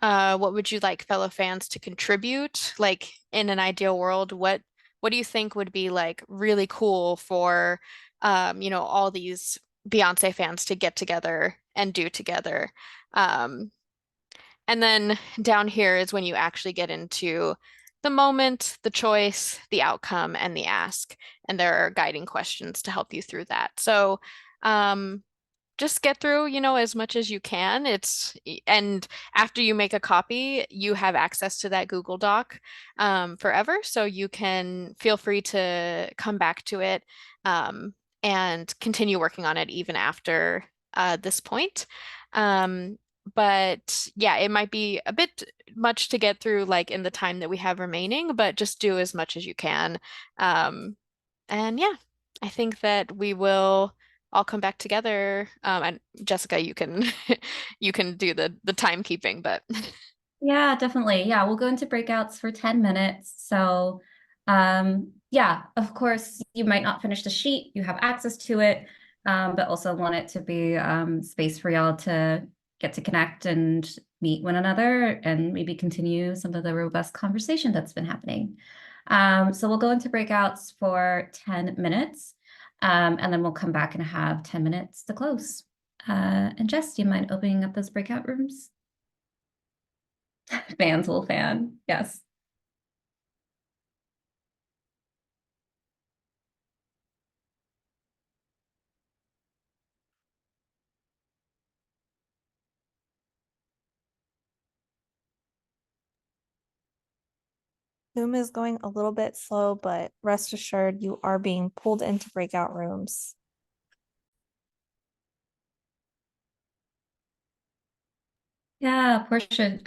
What would you like fellow fans to contribute? Like in an ideal world, what do you think would be like really cool for all these Beyonce fans to get together and do together? Um, and then down here is when you actually get into the moment, the choice, the outcome, and the ask. And there are guiding questions to help you through that. So just get through, as much as you can. And after you make a copy, you have access to that Google Doc forever. So you can feel free to come back to it and continue working on it even after this point. But yeah, it might be a bit much to get through like in the time that we have remaining, but just do as much as you can. And yeah, I think that we will all come back together. And Jessica, you can you can do the timekeeping, but Yeah, definitely. Yeah, we'll go into breakouts for 10 minutes. So, yeah, of course, you might not finish the sheet. You have access to it, but also want it to be space for y'all to get to connect and meet one another and maybe continue some of the robust conversation that's been happening. So we'll go into breakouts for 10 minutes, and then we'll come back and have 10 minutes to close. And Jess, do you mind opening up those breakout rooms? Fans will fan, yes. Zoom is going a little bit slow, but rest assured you are being pulled into breakout rooms. Yeah, Portia,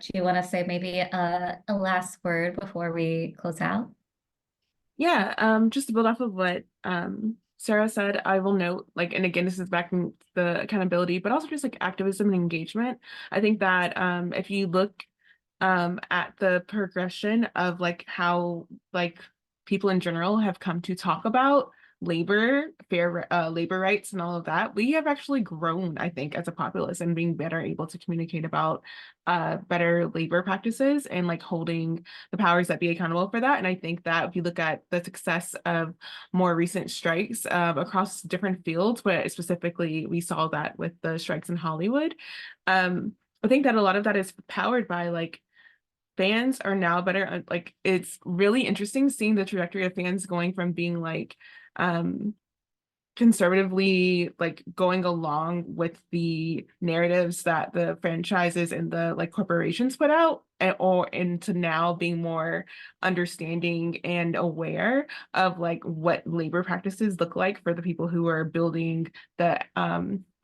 do you want to say maybe a last word before we close out? Yeah, just to build off of what Sarah said, I will note, like, and again, this is back in the accountability, but also just like activism and engagement. I think that if you look at the progression of like how like people in general have come to talk about fair labor rights and all of that, we have actually grown, I think, as a populace and being better able to communicate about better labor practices and like holding the powers that be accountable for that. And I think that if you look at the success of more recent strikes across different fields, but specifically we saw that with the strikes in Hollywood, I think that a lot of that is powered by like fans are now better, like it's really interesting seeing the trajectory of fans going from being like conservatively like going along with the narratives that the franchises and the like corporations put out or into now being more understanding and aware of like what labor practices look like for the people who are building the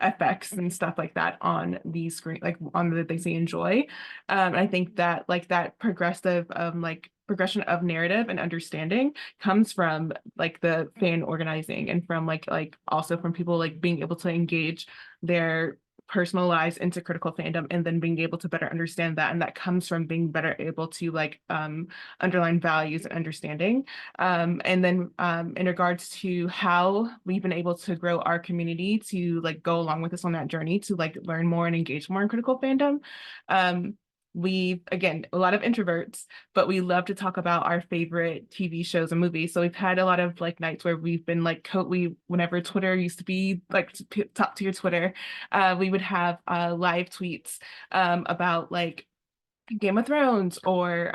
effects and stuff like that on the screen, like on the they say enjoy. I think that like that progressive like progression of narrative and understanding comes from like the fan organizing and from like also from people like being able to engage their personal lives into critical fandom and then being able to better understand that, and that comes from being better able to like underline values and understanding, and then in regards to how we've been able to grow our community to like go along with us on that journey to like learn more and engage more in critical fandom. We, again, a lot of introverts, but we love to talk about our favorite TV shows and movies. So we've had a lot of like nights where we've been like, whenever Twitter used to be like top tier Twitter, we would have live tweets about like Game of Thrones or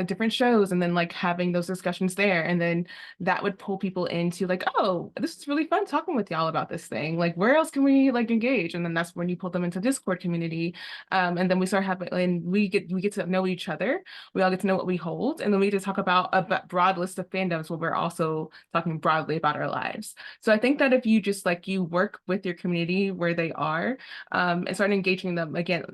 different shows, and then like having those discussions there, and then that would pull people into like, oh, this is really fun talking with y'all about this thing, like where else can we like engage, and then that's when you pull them into Discord community, and then we start having, and we get to know each other, we all get to know what we hold, and then we get to talk about a broad list of fandoms where we're also talking broadly about our lives. So I think that if you just like you work with your community where they are and start engaging them again,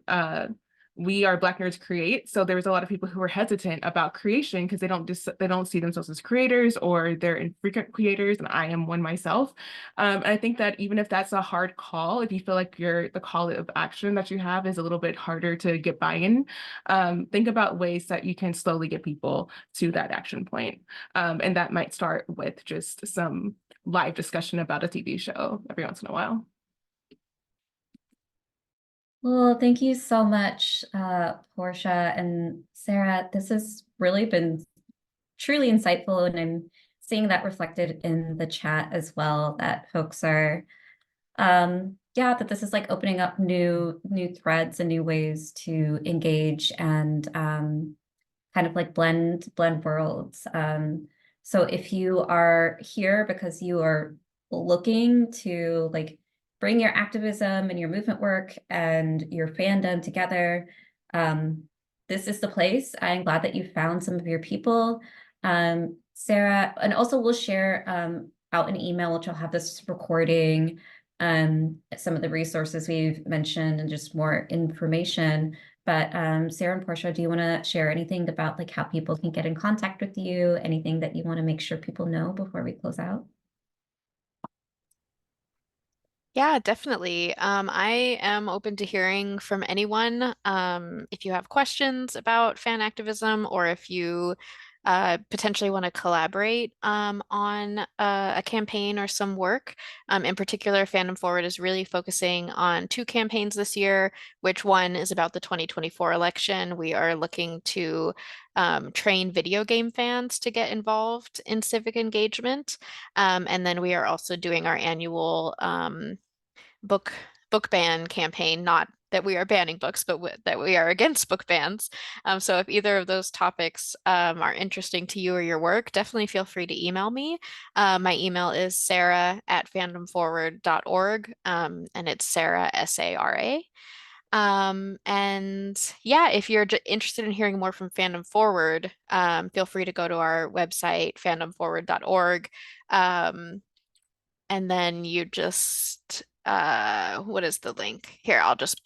we are Black Nerds Create, so there was a lot of people who were hesitant about creation because they don't see themselves as creators, or they're infrequent creators, and I am one myself. And I think that even if that's a hard call, if you feel like the call of action that you have is a little bit harder to get buy-in, think about ways that you can slowly get people to that action point. And that might start with just some live discussion about a TV show every once in a while. Well, thank you so much, Portia and Sarah. This has really been truly insightful, and I'm seeing that reflected in the chat as well, that folks are, yeah, that this is like opening up new threads and new ways to engage and kind of like blend worlds. So if you are here because you are looking to like bring your activism and your movement work and your fandom together, this is the place. I'm glad that you found some of your people. Sarah, and also we'll share out an email, which will have this recording, some of the resources we've mentioned and just more information. But Sarah and Portia, do you want to share anything about like how people can get in contact with you? Anything that you want to make sure people know before we close out? Yeah, definitely. I am open to hearing from anyone. If you have questions about fan activism or if you potentially want to collaborate on a campaign or some work. In particular, Fandom Forward is really focusing on two campaigns this year, which one is about the 2024 election. We are looking to train video game fans to get involved in civic engagement. And then we are also doing our annual book ban campaign, not that we are banning books, but that we are against book bans. So if either of those topics are interesting to you or your work, definitely feel free to email me. My email is sarah@fandomforward.org, and it's Sarah, S-A-R-A. And yeah, if you're interested in hearing more from Fandom Forward, feel free to go to our website, fandomforward.org. And then you just, what is the link? Here, I'll just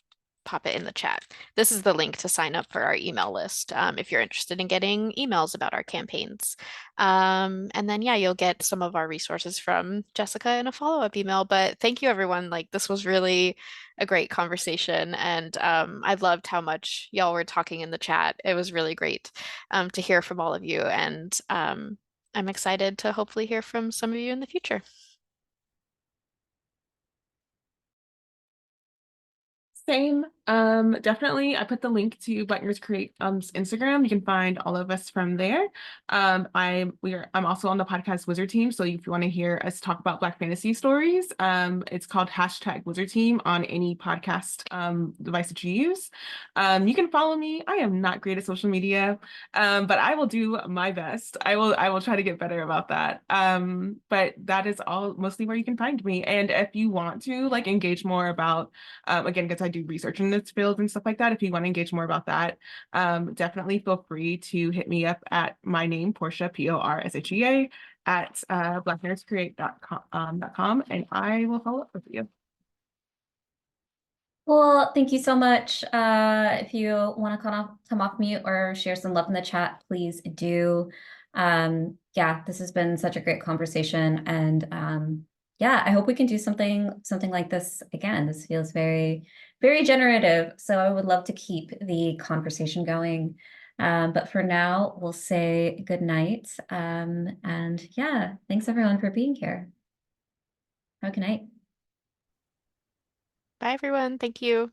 pop it in the chat. This is the link to sign up for our email list if you're interested in getting emails about our campaigns. And then, yeah, you'll get some of our resources from Jessica in a follow-up email. But thank you, everyone. Like, this was really a great conversation. And I loved how much y'all were talking in the chat. It was really great to hear from all of you. And I'm excited to hopefully hear from some of you in the future. Same. Definitely. I put the link to Black Nerds Create Instagram. You can find all of us from there. I'm also on the podcast Wizard Team. So if you want to hear us talk about Black fantasy stories, it's called #WizardTeam on any podcast device that you use. You can follow me. I am not great at social media, but I will do my best. I will try to get better about that. But that is all mostly where you can find me. And if you want to like engage more about again, because I do research in this field and stuff like that. If you want to engage more about that, definitely feel free to hit me up at my name, Portia, P-O-R-S-H-E-A, at blacknerdscreate.com, and I will follow up with you. Well, thank you so much. If you want to come off mute or share some love in the chat, please do. Yeah, this has been such a great conversation, and yeah, I hope we can do something like this again. This feels very, very generative. So I would love to keep the conversation going. But for now, we'll say good night. And yeah, thanks everyone for being here. Have a good night. Bye, everyone. Thank you.